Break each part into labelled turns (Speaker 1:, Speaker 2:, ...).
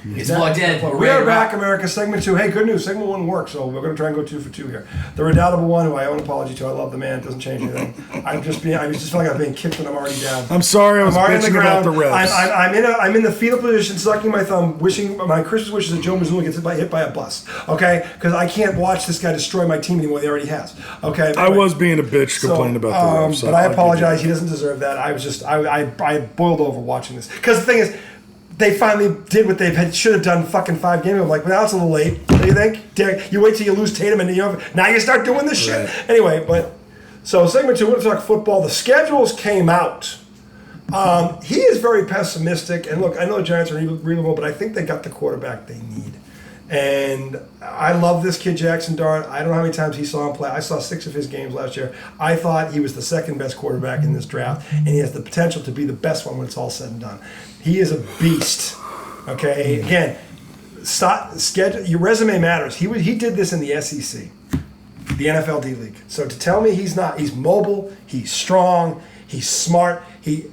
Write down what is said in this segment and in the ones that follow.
Speaker 1: He's plugged in.
Speaker 2: We are back, America. Segment 2. Hey, good news. Segment 1 works, so we're going to try and go 2 for 2 here. The redoubtable one, who I owe an apology to. I love the man. It doesn't change anything. I just feel like I'm being kicked when I'm already down.
Speaker 3: I'm sorry. I was bitching about the refs.
Speaker 2: I'm in the fetal position, sucking my thumb, wishing my Christmas wishes that Joe Mazzulla gets hit by a bus. Okay, because I can't watch this guy destroy my team anymore. He already has. Okay.
Speaker 3: I was being a bitch, complaining about the refs.
Speaker 2: But I apologize. He doesn't deserve that. I was just I boiled over watching this because the thing is, they finally did what they should have done fucking 5 games ago. Like, well, now it's a little late. What do you think? Derek, you wait till you lose Tatum and now you start doing this shit. Anyway, so segment 2, we're going to talk football. The schedules came out. He is very pessimistic. And look, I know the Giants are reasonable, but I think they got the quarterback they need. And I love this kid, Jackson Dart. I don't know how many times he saw him play. I saw 6 of his games last year. I thought he was the second best quarterback in this draft, and he has the potential to be the best one when it's all said and done. He is a beast. Okay, again, schedule. Your resume matters. He did this in the SEC, the NFL D League. So to tell me he's not, he's mobile, he's strong, he's smart.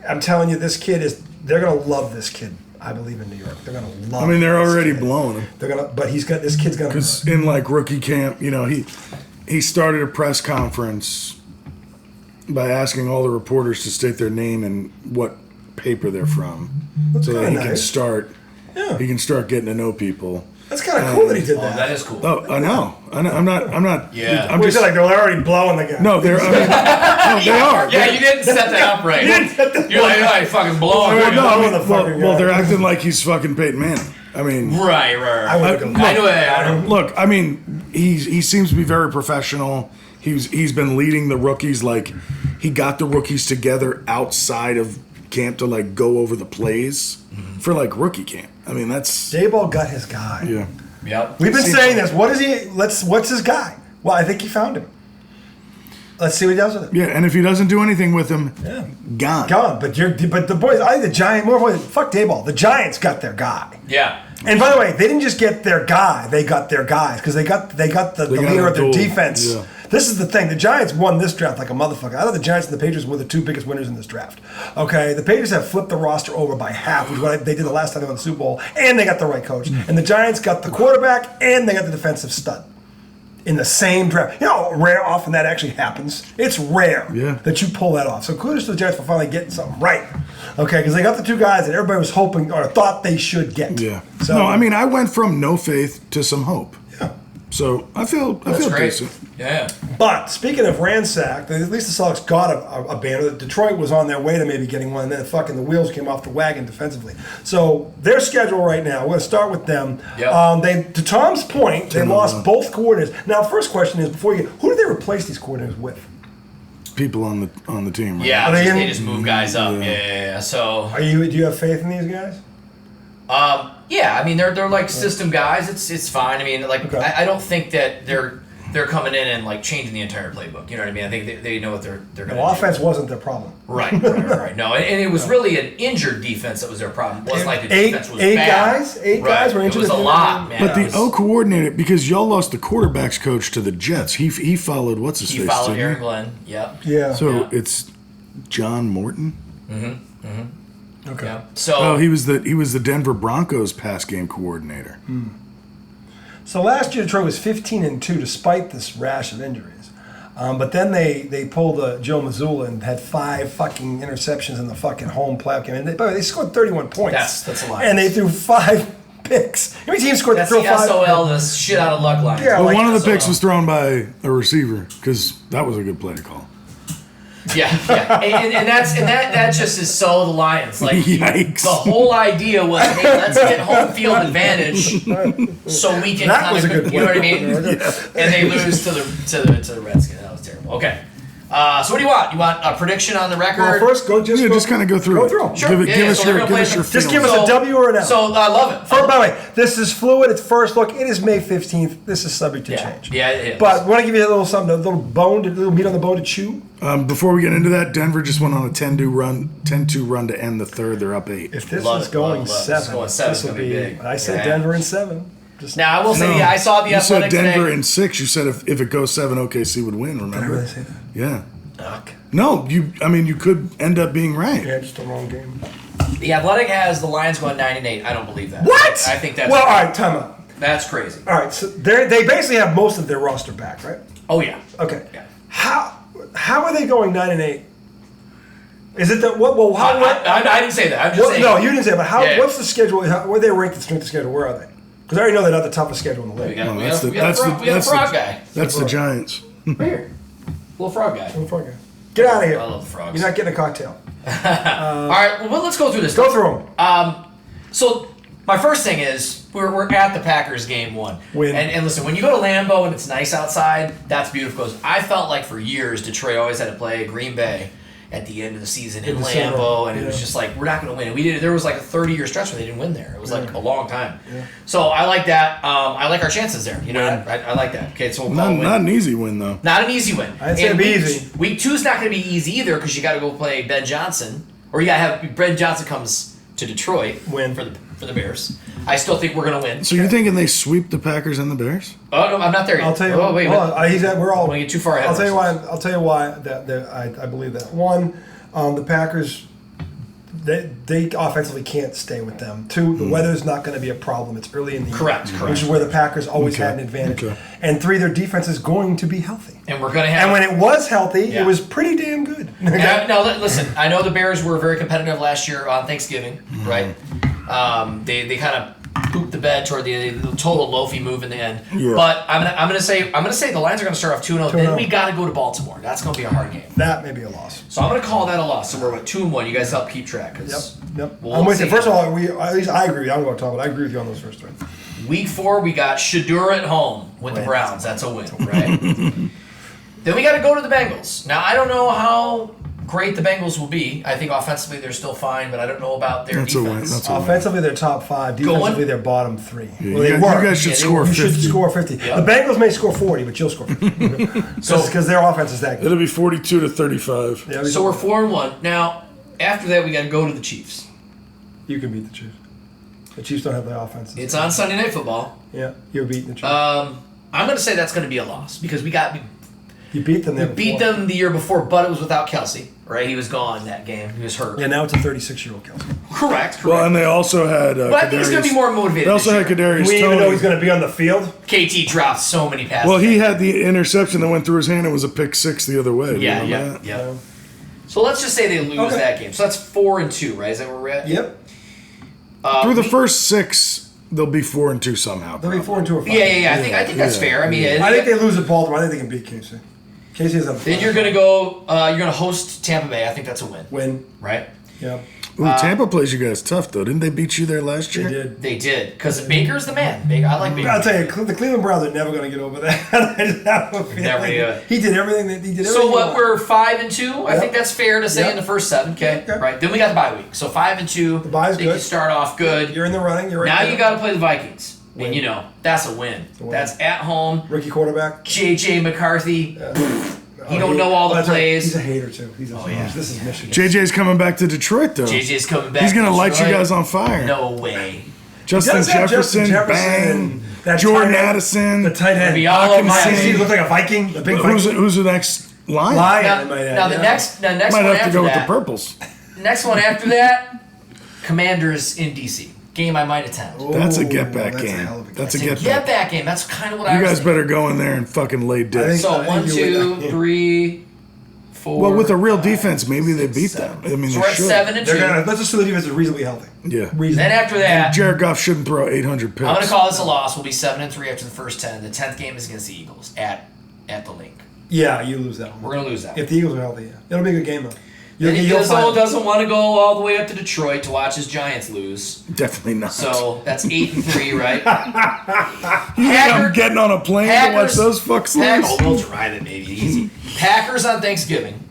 Speaker 2: I'm telling you, this kid is. They're gonna love this kid. I believe in New York. They're gonna love.
Speaker 3: I mean, they're already blowing him.
Speaker 2: But this kid's gonna.
Speaker 3: Because in like rookie camp, he started a press conference by asking all the reporters to state their name and what paper they're from, so that he can start. Yeah. He can start getting to know people.
Speaker 2: That's kind of cool that he did that.
Speaker 1: That is cool.
Speaker 3: Oh, I know. I'm not.
Speaker 1: Yeah.
Speaker 3: I'm just
Speaker 2: like they're already blowing the guy.
Speaker 3: No, no, they are.
Speaker 1: Yeah, you didn't set that up right. You're like, oh, you fucking blow him.
Speaker 3: Well, they're acting like he's fucking Peyton Manning. I mean,
Speaker 1: right. I know.
Speaker 3: Look, I mean, he seems to be very professional. He's been leading the rookies. Like, he got the rookies together outside of camp to like go over the plays for like rookie camp. I mean, that's
Speaker 2: Dayball got his guy.
Speaker 3: Yeah.
Speaker 1: Yep.
Speaker 2: We've been saying this. What is he? What's his guy? Well, I think he found him. Let's see what he does with it.
Speaker 3: Yeah, and if he doesn't do anything with him, gone. But the boys, I think the Giants. Fuck Dayball. The Giants got their guy.
Speaker 1: Yeah.
Speaker 2: And by the way, they didn't just get their guy; they got their guys because they got the leader of their defense. Yeah. This is the thing. The Giants won this draft like a motherfucker. I thought the Giants and the Patriots were the 2 biggest winners in this draft. Okay, the Patriots have flipped the roster over by half, which is what they did the last time they won the Super Bowl, and they got the right coach. And the Giants got the quarterback, and they got the defensive stud in the same draft. You know how rare often that actually happens? It's rare that you pull that off. So kudos to the Giants for finally getting something right. Okay, because they got the 2 guys that everybody was hoping or thought they should get.
Speaker 3: Yeah. So, no, I mean, I went from no faith to some hope.
Speaker 2: Yeah.
Speaker 3: So I feel decent.
Speaker 1: Yeah.
Speaker 2: But speaking of ransacked, at least the Celtics got a banner. Detroit was on their way to maybe getting one, and then fucking the wheels came off the wagon defensively. So their schedule right now, we're going to start with them. Yep. To Tom's point, they lost both coordinators. Now, first question is, who did they replace these coordinators with?
Speaker 3: People on the team. Right?
Speaker 1: Yeah, they just move guys up. Yeah. So
Speaker 2: do you have faith in these guys?
Speaker 1: Yeah, I mean they're like system guys. It's fine. I mean, like I don't think that they're coming in and like changing the entire playbook. You know what I mean? I think they know what they're going to do.
Speaker 2: Offense wasn't their problem.
Speaker 1: Right. No, and it was really an injured defense that was their problem. It wasn't like the defense was bad.
Speaker 2: Eight guys were injured.
Speaker 1: It was a lot, man.
Speaker 3: But the O coordinator, because y'all lost the quarterbacks coach to the Jets. He followed what's his face?
Speaker 1: He followed Aaron Glenn. Yep.
Speaker 2: Yeah.
Speaker 3: So it's John Morton.
Speaker 2: Okay.
Speaker 1: Yeah. So
Speaker 3: he was the Denver Broncos pass game coordinator.
Speaker 2: So last year Detroit was 15-2 despite this rash of injuries. But then they pulled Joe Mazzulla and had 5 fucking interceptions in the fucking home playoff game. And they scored 31 points.
Speaker 1: That's a lot.
Speaker 2: And they threw 5 picks. How many teams scored?
Speaker 1: That's the SOL, the shit out of luck line.
Speaker 3: Yeah, well, one of the picks was thrown by a receiver because that was a good play to call.
Speaker 1: Yeah, and that just is so the Lions. Like
Speaker 3: yikes.
Speaker 1: The whole idea was, hey, let's get home field advantage so we can kind of, you know what I mean? Yeah. And they lose to the Redskins. That was terrible. Okay. So what do you want? You want a prediction on the record?
Speaker 2: Well, first, just kind of
Speaker 3: go through.
Speaker 1: Sure.
Speaker 3: Give us your
Speaker 2: just give us a W or an L.
Speaker 1: So I love it.
Speaker 2: By the way, this is fluid. It's first look. It is May 15th. This is subject to change.
Speaker 1: Yeah, it is.
Speaker 2: But I want to give you a little something, a little meat on the bone to chew.
Speaker 3: Before we get into that, Denver just went on a 10-2 run to end the third. They're up 8.
Speaker 2: If this is going 7, this will be big. I said Denver in 7.
Speaker 1: Now, I will say, I saw the Athletic
Speaker 3: today. You said Denver
Speaker 1: today.
Speaker 3: in 6. You said if it goes 7, OKC would win, remember?
Speaker 2: Did I really say that?
Speaker 3: Yeah.
Speaker 2: Fuck.
Speaker 3: No, you could end up being right.
Speaker 2: Yeah, just the wrong game.
Speaker 1: The Athletic has the Lions going 9-8. I don't believe that.
Speaker 2: What?
Speaker 1: I think that's
Speaker 2: well. All right, time out.
Speaker 1: That's crazy.
Speaker 2: All right, so they basically have most of their roster back, right?
Speaker 1: Oh yeah.
Speaker 2: Okay.
Speaker 1: Yeah.
Speaker 2: How are they going 9-8? Is it that what? Well, how?
Speaker 1: I didn't say that. I'm just saying.
Speaker 2: No, you didn't say. But how?
Speaker 1: Yeah.
Speaker 2: What's the schedule? Where they ranked the strength of schedule? Where are they? Because I already know they're not the toughest schedule in the league.
Speaker 1: We got a frog guy.
Speaker 3: That's the Giants.
Speaker 1: Right here. Little frog guy.
Speaker 2: Little frog guy. Get out of here.
Speaker 1: I love the frogs.
Speaker 2: You're not getting a cocktail.
Speaker 1: All right, well, let's go through this.
Speaker 2: Go through them.
Speaker 1: So my first thing is we're at the Packers game 1.
Speaker 2: Win.
Speaker 1: And listen, when you go to Lambeau and it's nice outside, that's beautiful. 'Cause I felt like for years Detroit always had to play Green Bay at the end of the season in
Speaker 2: December.
Speaker 1: Lambeau, and it was
Speaker 2: Yeah.
Speaker 1: just like we're not going to win. There was like a 30-year stretch where they didn't win there. It was like a long time.
Speaker 2: Yeah.
Speaker 1: So I like that. I like our chances there. You know, I like that. Okay, so we'll call it a win.
Speaker 3: Not an easy win though.
Speaker 1: Not an easy win.
Speaker 2: I'd say it'd be
Speaker 1: week,
Speaker 2: easy.
Speaker 1: Week 2 is not going to be easy either because you got to go play Ben Johnson, or you got to have Ben Johnson comes to Detroit
Speaker 2: Win.
Speaker 1: for the Bears. I still think we're going to win.
Speaker 3: So you're thinking they sweep the Packers and the Bears?
Speaker 1: Oh no, I'm not there yet.
Speaker 2: I'll tell you.
Speaker 1: Oh wait,
Speaker 2: hold on. We're all.
Speaker 1: I wanna get too far ahead
Speaker 2: I'll
Speaker 1: of
Speaker 2: tell you why.
Speaker 1: ourselves.
Speaker 2: I'll tell you why that I believe that. One, the Packers. They offensively can't stay with them. 2, the weather's not going to be a problem. It's early in the year.
Speaker 1: Correct.
Speaker 2: Which is where the Packers always
Speaker 3: Okay,
Speaker 2: had an advantage.
Speaker 3: okay.
Speaker 2: And 3, their defense is going to be healthy.
Speaker 1: And we're going to have.
Speaker 2: And when it was healthy,
Speaker 1: Yeah.
Speaker 2: it was pretty damn good.
Speaker 1: Now, listen. I know the Bears were very competitive last year on Thanksgiving, right? They kind of pooped the bed toward the total loafy move in the end.
Speaker 3: Yeah.
Speaker 1: But I'm gonna say the Lions are gonna start off 2-0. Then
Speaker 2: 2-0.
Speaker 1: we got to go to Baltimore. That's gonna be a hard game.
Speaker 2: That may be a loss.
Speaker 1: So I'm gonna call that a loss. So we're at 2-1. You guys help keep track. 'Cause
Speaker 2: Yep.
Speaker 1: we'll
Speaker 2: I'm with you.
Speaker 1: see.
Speaker 2: First of all, at least I agree. I'm going to talk about. I agree with you on those first 3.
Speaker 1: Week 4, we got Shadura at home with the
Speaker 2: Win.
Speaker 1: Browns. That's a win, right? Then we got to go to the Bengals. Now, I don't know how great the Bengals will be. I think offensively they're still fine, but I don't know about their
Speaker 3: That's a win.
Speaker 1: defense.
Speaker 3: That's a win.
Speaker 2: Offensively, they're top 5. Defensively,
Speaker 1: Going?
Speaker 2: they're bottom 3.
Speaker 3: Yeah,
Speaker 2: Well, they
Speaker 3: you
Speaker 2: were.
Speaker 3: guys should
Speaker 1: Yeah, they
Speaker 3: score
Speaker 1: were.
Speaker 2: You
Speaker 3: 50.
Speaker 2: should score 50.
Speaker 1: Yeah.
Speaker 2: The Bengals may score 40, but you'll score 50. Because their offense is that good.
Speaker 3: It'll be 42-35.
Speaker 2: Yeah,
Speaker 1: So we're 4-1. Now, after that, we got to go to the Chiefs.
Speaker 2: You can beat the Chiefs. The Chiefs don't have the offense.
Speaker 1: It's on Sunday Night Football.
Speaker 2: Yeah, you're beating the Chiefs.
Speaker 1: I'm going to say that's going to be a loss because we
Speaker 2: you beat them there
Speaker 1: beat
Speaker 2: before.
Speaker 1: them the year before, but it was without Kelsey, right? He was gone that game. He was hurt.
Speaker 2: Yeah, now it's a 36-year-old Kelsey.
Speaker 1: Correct.
Speaker 3: Well, and they also had.
Speaker 1: But I think he's going to be more motivated.
Speaker 3: They also
Speaker 1: this
Speaker 3: had
Speaker 1: year.
Speaker 3: Kadarius
Speaker 2: We even
Speaker 3: Toney.
Speaker 2: know he's going to be on the field.
Speaker 1: KT dropped so many passes.
Speaker 3: Well, he had the interception that went through his hand. It was a pick 6 the other way. Do you remember that?
Speaker 1: Yeah. So let's just say they lose
Speaker 2: Okay.
Speaker 1: that game. So that's 4-2, right? Is that where we're at?
Speaker 2: Yep.
Speaker 3: Through the first 6, they'll be 4-2 somehow.
Speaker 2: They'll be 4-2 or 5.
Speaker 1: Yeah. I think that's
Speaker 3: Yeah.
Speaker 1: fair. I mean,
Speaker 2: I think they lose at Baltimore. I think they can beat Casey. Casey is a
Speaker 1: then you're gonna go. You're gonna host Tampa Bay. I think that's a win,
Speaker 2: win.
Speaker 1: right?
Speaker 2: Yeah,
Speaker 3: Ooh, Tampa plays you guys tough though. Didn't they beat you there last
Speaker 2: they
Speaker 3: year?
Speaker 2: did.
Speaker 1: They did because Baker's the man. I like Baker.
Speaker 2: I'll tell you, the Cleveland Browns are never going to get over that. I just have a feeling.
Speaker 1: Never do it.
Speaker 2: He did everything. He did everything.
Speaker 1: So what?
Speaker 2: he wanted.
Speaker 1: We're 5-2. I
Speaker 2: Yep.
Speaker 1: think that's fair to say
Speaker 2: Yep.
Speaker 1: in the first 7. Okay,
Speaker 2: Okay.
Speaker 1: right. Then we got the bye week. So 5-2.
Speaker 2: The bye's
Speaker 1: I think
Speaker 2: good.
Speaker 1: you start off good.
Speaker 2: You're in the running. You're right
Speaker 1: Now
Speaker 2: there.
Speaker 1: you got to play the Vikings,
Speaker 2: Win.
Speaker 1: and you know that's a win.
Speaker 2: a win.
Speaker 1: That's at home.
Speaker 2: Rookie quarterback.
Speaker 1: JJ McCarthy. He don't know all the
Speaker 2: that's right.
Speaker 1: plays.
Speaker 2: He's a hater too.
Speaker 1: yeah.
Speaker 2: This is Michigan.
Speaker 3: JJ's coming back to Detroit though.
Speaker 1: JJ's coming back.
Speaker 3: He's gonna
Speaker 1: to
Speaker 3: light you
Speaker 1: Detroit.
Speaker 3: guys on fire.
Speaker 1: No way.
Speaker 3: Justin
Speaker 2: Does have
Speaker 3: Jefferson, bang.
Speaker 2: that
Speaker 3: Jordan
Speaker 2: tight end,
Speaker 3: Addison.
Speaker 2: the tight end.
Speaker 1: Be all over my
Speaker 2: Does he
Speaker 1: head.
Speaker 2: look like a Viking? The big
Speaker 3: Who's
Speaker 2: Viking.
Speaker 3: the next line?
Speaker 2: Lion,
Speaker 1: Now,
Speaker 2: I might add,
Speaker 1: now the
Speaker 2: yeah.
Speaker 1: next
Speaker 3: Might
Speaker 1: one
Speaker 3: have to
Speaker 1: after
Speaker 3: go with the
Speaker 1: that.
Speaker 3: purples.
Speaker 1: Next one after that, Commanders in DC. Game I might attend.
Speaker 3: That's a
Speaker 2: Ooh,
Speaker 3: get back
Speaker 2: that's a
Speaker 3: game.
Speaker 2: hell of a
Speaker 3: That's a
Speaker 2: game.
Speaker 3: get
Speaker 1: Get
Speaker 3: back.
Speaker 1: back game. That's kind of what I
Speaker 3: You
Speaker 1: was
Speaker 3: guys
Speaker 1: thinking.
Speaker 3: better go in there and fucking lay
Speaker 2: I
Speaker 3: dick.
Speaker 2: think-
Speaker 1: So
Speaker 2: I think
Speaker 1: 1,
Speaker 2: you would.
Speaker 1: 2, 3, 4.
Speaker 3: Well, with a real defense, maybe they beat them.
Speaker 1: 7.
Speaker 3: I mean,
Speaker 1: so
Speaker 3: they
Speaker 1: we're at
Speaker 3: should.
Speaker 1: 7-2.
Speaker 2: They're gonna. Let's assume the defense is reasonably healthy.
Speaker 3: Yeah.
Speaker 1: Then after that,
Speaker 3: Jared Goff shouldn't throw 800 picks.
Speaker 1: I'm going to call this a loss. We'll be 7-3 after the first 10. The 10th game is against the Eagles at the Link.
Speaker 2: Yeah, you lose that one.
Speaker 1: We're going to lose that.
Speaker 2: If the Eagles are healthy, yeah. It'll be a good game though.
Speaker 1: And
Speaker 2: You'll
Speaker 1: Izzo
Speaker 2: find-
Speaker 1: doesn't want to go all the way up to Detroit to watch his Giants lose.
Speaker 3: Definitely not.
Speaker 1: So that's 8-3, right?
Speaker 3: I'm getting on a plane to watch those fucks lose.
Speaker 1: We'll drive it, maybe easy. Packers on Thanksgiving.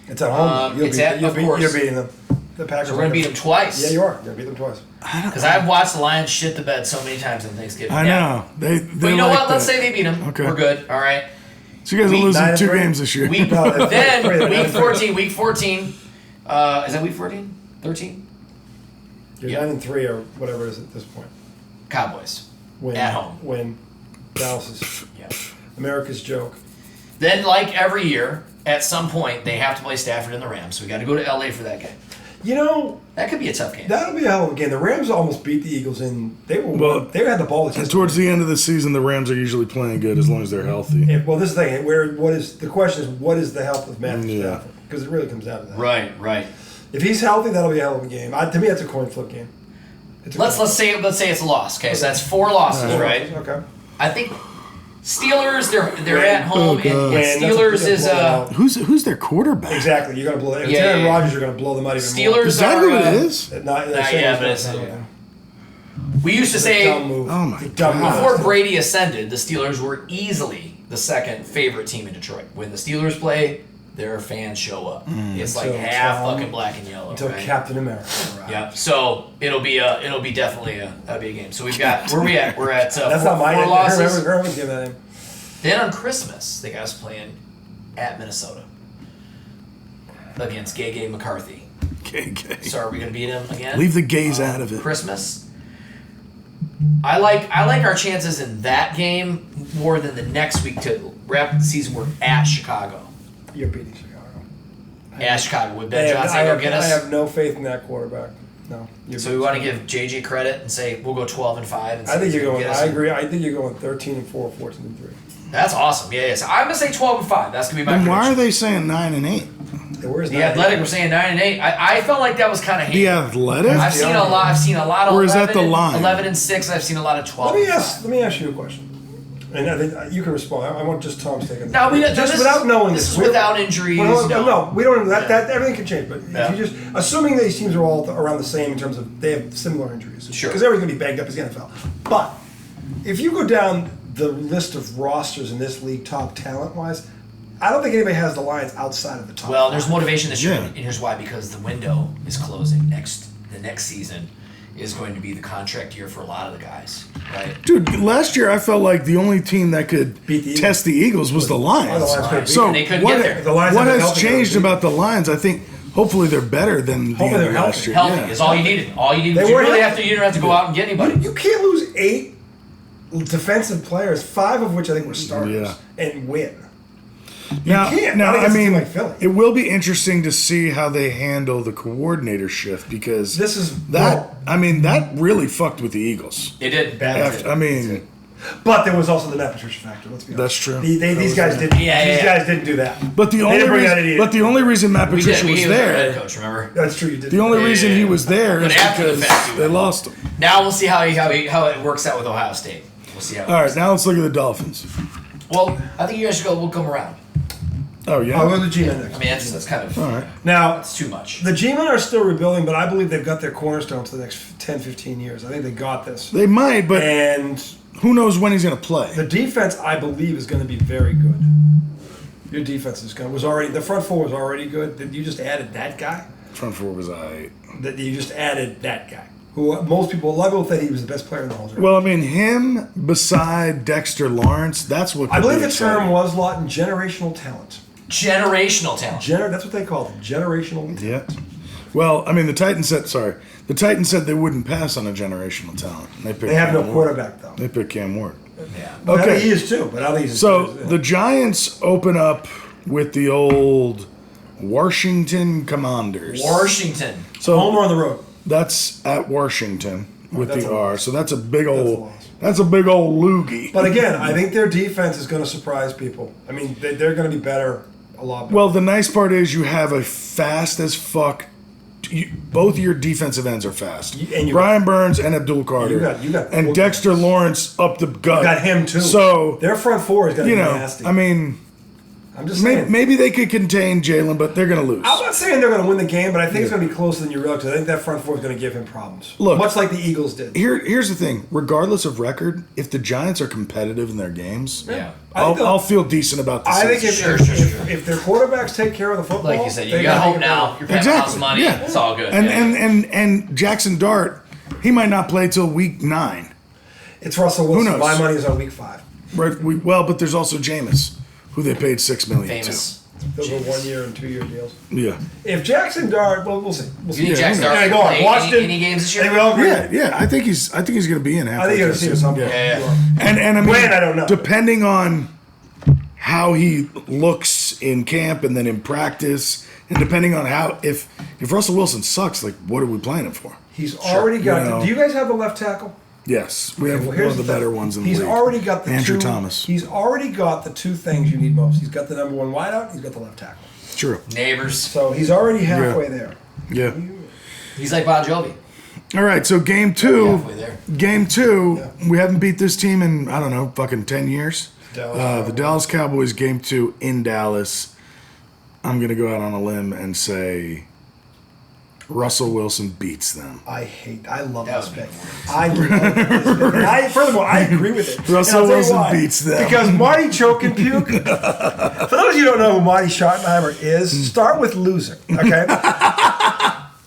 Speaker 2: It's at home.
Speaker 1: It's at- of course.
Speaker 2: You're beating them. The Packers.
Speaker 1: So we're gonna beat them twice.
Speaker 2: Yeah, you are. You're gonna beat them twice.
Speaker 1: Because I've watched the Lions shit the bed so many times on Thanksgiving.
Speaker 3: I know. They
Speaker 1: But you know
Speaker 3: like
Speaker 1: what? Let's
Speaker 3: that.
Speaker 1: say they beat them.
Speaker 3: Okay.
Speaker 1: We're good. All right.
Speaker 3: So you guys are
Speaker 1: Week
Speaker 3: losing 2
Speaker 2: 9-3.
Speaker 3: games this year.
Speaker 1: Week,
Speaker 2: No, that's
Speaker 1: then
Speaker 2: right.
Speaker 1: week
Speaker 2: That's right.
Speaker 1: 14. Week 14. Is that week 14? 13?
Speaker 2: You're
Speaker 1: Yeah.
Speaker 2: 9-3 or whatever it is at this point.
Speaker 1: Cowboys.
Speaker 2: Win.
Speaker 1: At home.
Speaker 2: Win. Dallas is
Speaker 1: Yeah.
Speaker 2: America's joke.
Speaker 1: Then, like every year, at some point, they have to play Stafford and the Rams. So we got to go to LA for that game.
Speaker 2: You know,
Speaker 1: That could be a tough game.
Speaker 2: that'll be a hell of a game. The Rams almost beat the Eagles in. They had the ball.
Speaker 3: And towards the end of the season, the Rams are usually playing good as long as they're healthy.
Speaker 2: Well, this is the thing. The question is, what is the health of Matthew Stafford? Because it really comes down to that.
Speaker 1: Right.
Speaker 2: If he's healthy, that'll be a hell of a game. To me, that's a coin flip game.
Speaker 1: Let's say it's a loss. Okay, so that's 4 losses, right?
Speaker 2: Okay.
Speaker 1: I think Steelers, they're at home, and Steelers is
Speaker 3: Who's their quarterback?
Speaker 2: Exactly. You're gonna blow it. If Aaron Rodgers, you're gonna blow them out even more.
Speaker 1: Steelers
Speaker 3: Is that who it is?
Speaker 2: Not
Speaker 1: yet, but it's we used to say
Speaker 2: dumb move.
Speaker 3: Oh my
Speaker 2: Dumb move.
Speaker 1: before Brady ascended, the Steelers were easily the second favorite team in Detroit. When the Steelers play, their fans show up. It's like half fucking black and yellow.
Speaker 2: Until
Speaker 1: right?
Speaker 2: Captain America.
Speaker 1: Yep. So it'll be definitely a big game. So we've got where are we at? We're at
Speaker 2: That's
Speaker 1: four,
Speaker 2: not my
Speaker 1: four
Speaker 2: name.
Speaker 1: losses.
Speaker 2: Herman give that name.
Speaker 1: Then on Christmas, they got us playing at Minnesota against Gay McCarthy.
Speaker 3: Gay.
Speaker 1: So are we gonna beat him again?
Speaker 3: Leave the gays out of it.
Speaker 1: Christmas. I like our chances in that game more than the next week to wrap the season. We're at Chicago.
Speaker 2: You're beating Chicago.
Speaker 1: At Chicago. Would Ben Johnson go get us?
Speaker 2: I have no faith in that quarterback. No.
Speaker 1: So we want to give JJ credit and say we'll go 12-5. And
Speaker 2: I think you're going. I
Speaker 1: in.
Speaker 2: agree. I think you're going 13-4, 14-3.
Speaker 1: That's awesome. Yeah. So I'm gonna say 12-5. That's gonna be my.
Speaker 3: Then why are
Speaker 1: prediction.
Speaker 3: they saying 9-8?
Speaker 2: Where's
Speaker 1: The Athletic were saying 9-8. I felt like that was kind of
Speaker 3: The Athletic?
Speaker 1: I've seen a lot of
Speaker 3: Or is
Speaker 1: 11,
Speaker 3: that the line?
Speaker 1: 11-6. I've seen a lot of 12.
Speaker 2: Let me ask you a question. And I think you can respond. I want just Tom's take on this.
Speaker 1: No,
Speaker 2: just without knowing
Speaker 1: this is without injuries.
Speaker 2: No, we don't. That everything can change. But if you just assuming these teams are all around the same in terms of they have similar injuries,
Speaker 1: Sure,
Speaker 2: because everyone's gonna be banged up as the NFL. But if you go down the list of rosters in this league, top talent wise, I don't think anybody has the Lions outside of the top.
Speaker 1: Well, there's motivation this year,
Speaker 3: Yeah.
Speaker 1: and here's why: because the window is closing. The next season is going to be the contract year for a lot of the guys, right?
Speaker 3: Dude, last year I felt like the only team that could
Speaker 2: Beat the Eagles.
Speaker 3: test the Eagles was the Lions.
Speaker 2: the Lions couldn't beat
Speaker 3: So
Speaker 1: them. They couldn't
Speaker 3: what,
Speaker 1: get there.
Speaker 2: The Lions
Speaker 3: what
Speaker 2: have been
Speaker 3: has
Speaker 2: healthy,
Speaker 3: changed
Speaker 2: they're
Speaker 3: about the Lions? I think hopefully they're better than the
Speaker 2: Hopefully
Speaker 3: end
Speaker 2: they're
Speaker 3: of last year.
Speaker 1: Healthy
Speaker 3: Yeah.
Speaker 1: is all you needed. All you needed.
Speaker 2: They
Speaker 1: You
Speaker 2: weren't
Speaker 1: really
Speaker 2: healthy.
Speaker 1: you don't have to go out and get anybody.
Speaker 2: You can't lose 8 defensive players, 5 of which I think were starters, and win.
Speaker 3: Now,
Speaker 2: can't.
Speaker 3: now
Speaker 2: I think
Speaker 3: I
Speaker 2: it's a team
Speaker 3: mean,
Speaker 2: like Philly.
Speaker 3: it will be interesting to see how they handle the coordinator shift because
Speaker 2: This is
Speaker 3: that. I mean, that really fucked with the Eagles.
Speaker 1: It did.
Speaker 3: I mean,
Speaker 2: But there was also the Matt Patricia factor. Let's be honest.
Speaker 3: that's true.
Speaker 2: These guys didn't.
Speaker 1: Yeah,
Speaker 2: these
Speaker 1: yeah.
Speaker 2: guys didn't do that.
Speaker 3: But the
Speaker 2: They
Speaker 3: only
Speaker 2: didn't bring that
Speaker 3: reason,
Speaker 2: in
Speaker 3: but the only reason Matt
Speaker 1: We
Speaker 3: Patricia
Speaker 1: did.
Speaker 3: was
Speaker 1: He was our head
Speaker 3: there,
Speaker 1: coach. Remember?
Speaker 2: That's true. You did.
Speaker 3: the only
Speaker 1: Yeah,
Speaker 3: reason
Speaker 1: yeah,
Speaker 3: he
Speaker 1: yeah.
Speaker 3: was there
Speaker 1: But
Speaker 3: is
Speaker 1: after the
Speaker 3: because
Speaker 1: fact, he
Speaker 3: they
Speaker 1: went.
Speaker 3: lost him.
Speaker 1: Now we'll see how it works out with Ohio State. We'll see how. It
Speaker 3: All
Speaker 1: works.
Speaker 3: right, now let's look at the Dolphins.
Speaker 1: Well, I think you guys should go. We'll come around.
Speaker 3: Oh yeah.
Speaker 2: I'll go to the G-Men next.
Speaker 1: I mean, that's kind of
Speaker 3: All right.
Speaker 2: Now,
Speaker 1: it's too much.
Speaker 2: the G-Men are still rebuilding, but I believe they've got their cornerstone for the next 10, 15 years. I think they got this.
Speaker 3: They might, but
Speaker 2: And
Speaker 3: who knows when he's going to play?
Speaker 2: the defense, I believe, is going to be very good. Your defense the front four was already good. You just added that guy.
Speaker 3: Front four was alright.
Speaker 2: That you just added that guy, who most people will think he was the best player in the whole draft.
Speaker 3: Well, I mean, him beside Dexter Lawrence, that's what
Speaker 2: I
Speaker 3: could
Speaker 2: believe
Speaker 3: be
Speaker 2: the term
Speaker 3: exciting.
Speaker 2: was generational talent.
Speaker 1: Generational talent.
Speaker 2: That's what they called it. Generational.
Speaker 3: Yeah. Well, I mean, the Titans said they wouldn't pass on a generational talent.
Speaker 2: They have no quarterback though.
Speaker 3: They picked Cam Ward.
Speaker 1: Yeah.
Speaker 2: But I
Speaker 3: Okay.
Speaker 2: think he is too. But I don't think he's as
Speaker 3: So
Speaker 2: good as-
Speaker 3: the Giants open up with the old Washington Commanders.
Speaker 1: Washington.
Speaker 3: So
Speaker 2: home or on the road.
Speaker 3: that's at Washington with
Speaker 2: that's
Speaker 3: the
Speaker 2: a
Speaker 3: R.
Speaker 2: loss.
Speaker 3: So that's a big
Speaker 2: a
Speaker 3: old.
Speaker 2: loss.
Speaker 3: That's a big old loogie.
Speaker 2: But again, I think their defense is going to surprise people. I mean, they're going to be better, a lot better.
Speaker 3: Well, the nice part is you have a fast as fuck. Both your defensive ends are fast.
Speaker 2: And you
Speaker 3: Brian Burns and Abdul Carter.
Speaker 2: You got
Speaker 3: and
Speaker 2: both
Speaker 3: Dexter
Speaker 2: guys.
Speaker 3: Lawrence up the gut.
Speaker 2: You got him too.
Speaker 3: So
Speaker 2: their front four is going to
Speaker 3: you
Speaker 2: be
Speaker 3: know,
Speaker 2: nasty.
Speaker 3: I mean,
Speaker 2: I'm just saying.
Speaker 3: maybe they could contain Jalen, but they're going to lose.
Speaker 2: I'm not saying they're going to win the game, but I think it's going to be closer than you realize. 'Cause I think that front four is going to give him problems.
Speaker 3: Look,
Speaker 2: much like the Eagles did.
Speaker 3: Here's the thing. Regardless of record, if the Giants are competitive in their games,
Speaker 1: Yeah.
Speaker 3: I'll feel decent about the
Speaker 2: I think
Speaker 3: season.
Speaker 2: if their quarterbacks take care of the football,
Speaker 1: Like you said, you
Speaker 2: they
Speaker 1: got
Speaker 2: gotta
Speaker 1: hope
Speaker 2: take it
Speaker 1: now.
Speaker 2: over.
Speaker 1: You're paying
Speaker 3: Exactly.
Speaker 1: house money.
Speaker 3: Yeah.
Speaker 1: It's all good.
Speaker 3: And,
Speaker 1: yeah.
Speaker 3: and Jackson Dart, he might not play till week 9.
Speaker 2: It's Russell Wilson.
Speaker 3: knows?
Speaker 2: My money is on week 5.
Speaker 3: Right? But there's also Jameis, who they paid $6 million
Speaker 1: Famous.
Speaker 2: Those are
Speaker 1: Jeez.
Speaker 2: 1 year and 2 year deals.
Speaker 3: to. Yeah.
Speaker 2: If Jackson Dart, well, we'll see. We'll see.
Speaker 1: You think Jackson
Speaker 3: who knows?
Speaker 1: Dart
Speaker 2: Yeah, go on.
Speaker 1: play
Speaker 2: Washington.
Speaker 1: any games this
Speaker 2: I think we
Speaker 1: year?
Speaker 2: all agree.
Speaker 3: Yeah. I think he's going to be in half.
Speaker 2: I think you're going to see him some point.
Speaker 1: Yeah.
Speaker 3: And I mean,
Speaker 2: When, I don't know.
Speaker 3: Depending on how he looks in camp and then in practice And depending on if Russell Wilson sucks, like, what are we playing him for?
Speaker 2: He's already got. Do you guys have the left tackle?
Speaker 3: Yes, we have one of the better ones in the
Speaker 2: league. He's already got the
Speaker 3: Andrew Thomas.
Speaker 2: He's already got the two things you need most. He's got the number one wideout. He's got the left tackle.
Speaker 3: True.
Speaker 1: Neighbors.
Speaker 2: So he's already halfway there.
Speaker 3: Yeah.
Speaker 1: He's like Bon Jovi.
Speaker 3: All right, so game two.
Speaker 1: Halfway there.
Speaker 3: Game two. Yeah. We haven't beat this team in I don't know, fucking 10 years. The Dallas Cowboys game two in Dallas. I'm gonna go out on a limb and say Russell Wilson beats them.
Speaker 2: I love this pick. I love this pick. Furthermore, I agree with it.
Speaker 3: Russell Wilson beats them.
Speaker 2: Because Marty Choke and Puke, for those of you who don't know who Marty Schottenheimer is, start with loser, okay?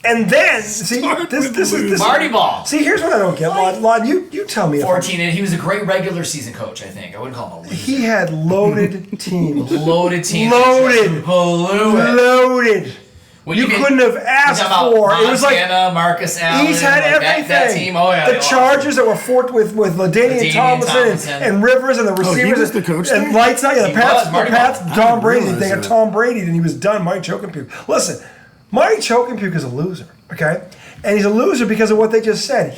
Speaker 2: And then, see, this is...
Speaker 1: Marty Ball.
Speaker 2: See, here's what I don't get. Lon, you tell me.
Speaker 1: 14, and he was a great regular season coach, I think. I wouldn't call him a loser.
Speaker 2: He had loaded teams.
Speaker 1: Loaded.
Speaker 2: You couldn't have asked for.
Speaker 1: Montana,
Speaker 2: it was like
Speaker 1: Marcus Allen.
Speaker 2: He's had everything.
Speaker 1: That team. Oh yeah.
Speaker 2: The Chargers that were fought with LaDainian Tomlinson and Rivers and the receivers.
Speaker 3: He was the coach
Speaker 2: and lights out. Yeah, the Pats. Tom Brady. They got
Speaker 3: that.
Speaker 2: Tom Brady, and he was done. Marty Chokenpuke. Listen, Marty Chokenpuke is a loser. Okay, and he's a loser because of what they just said.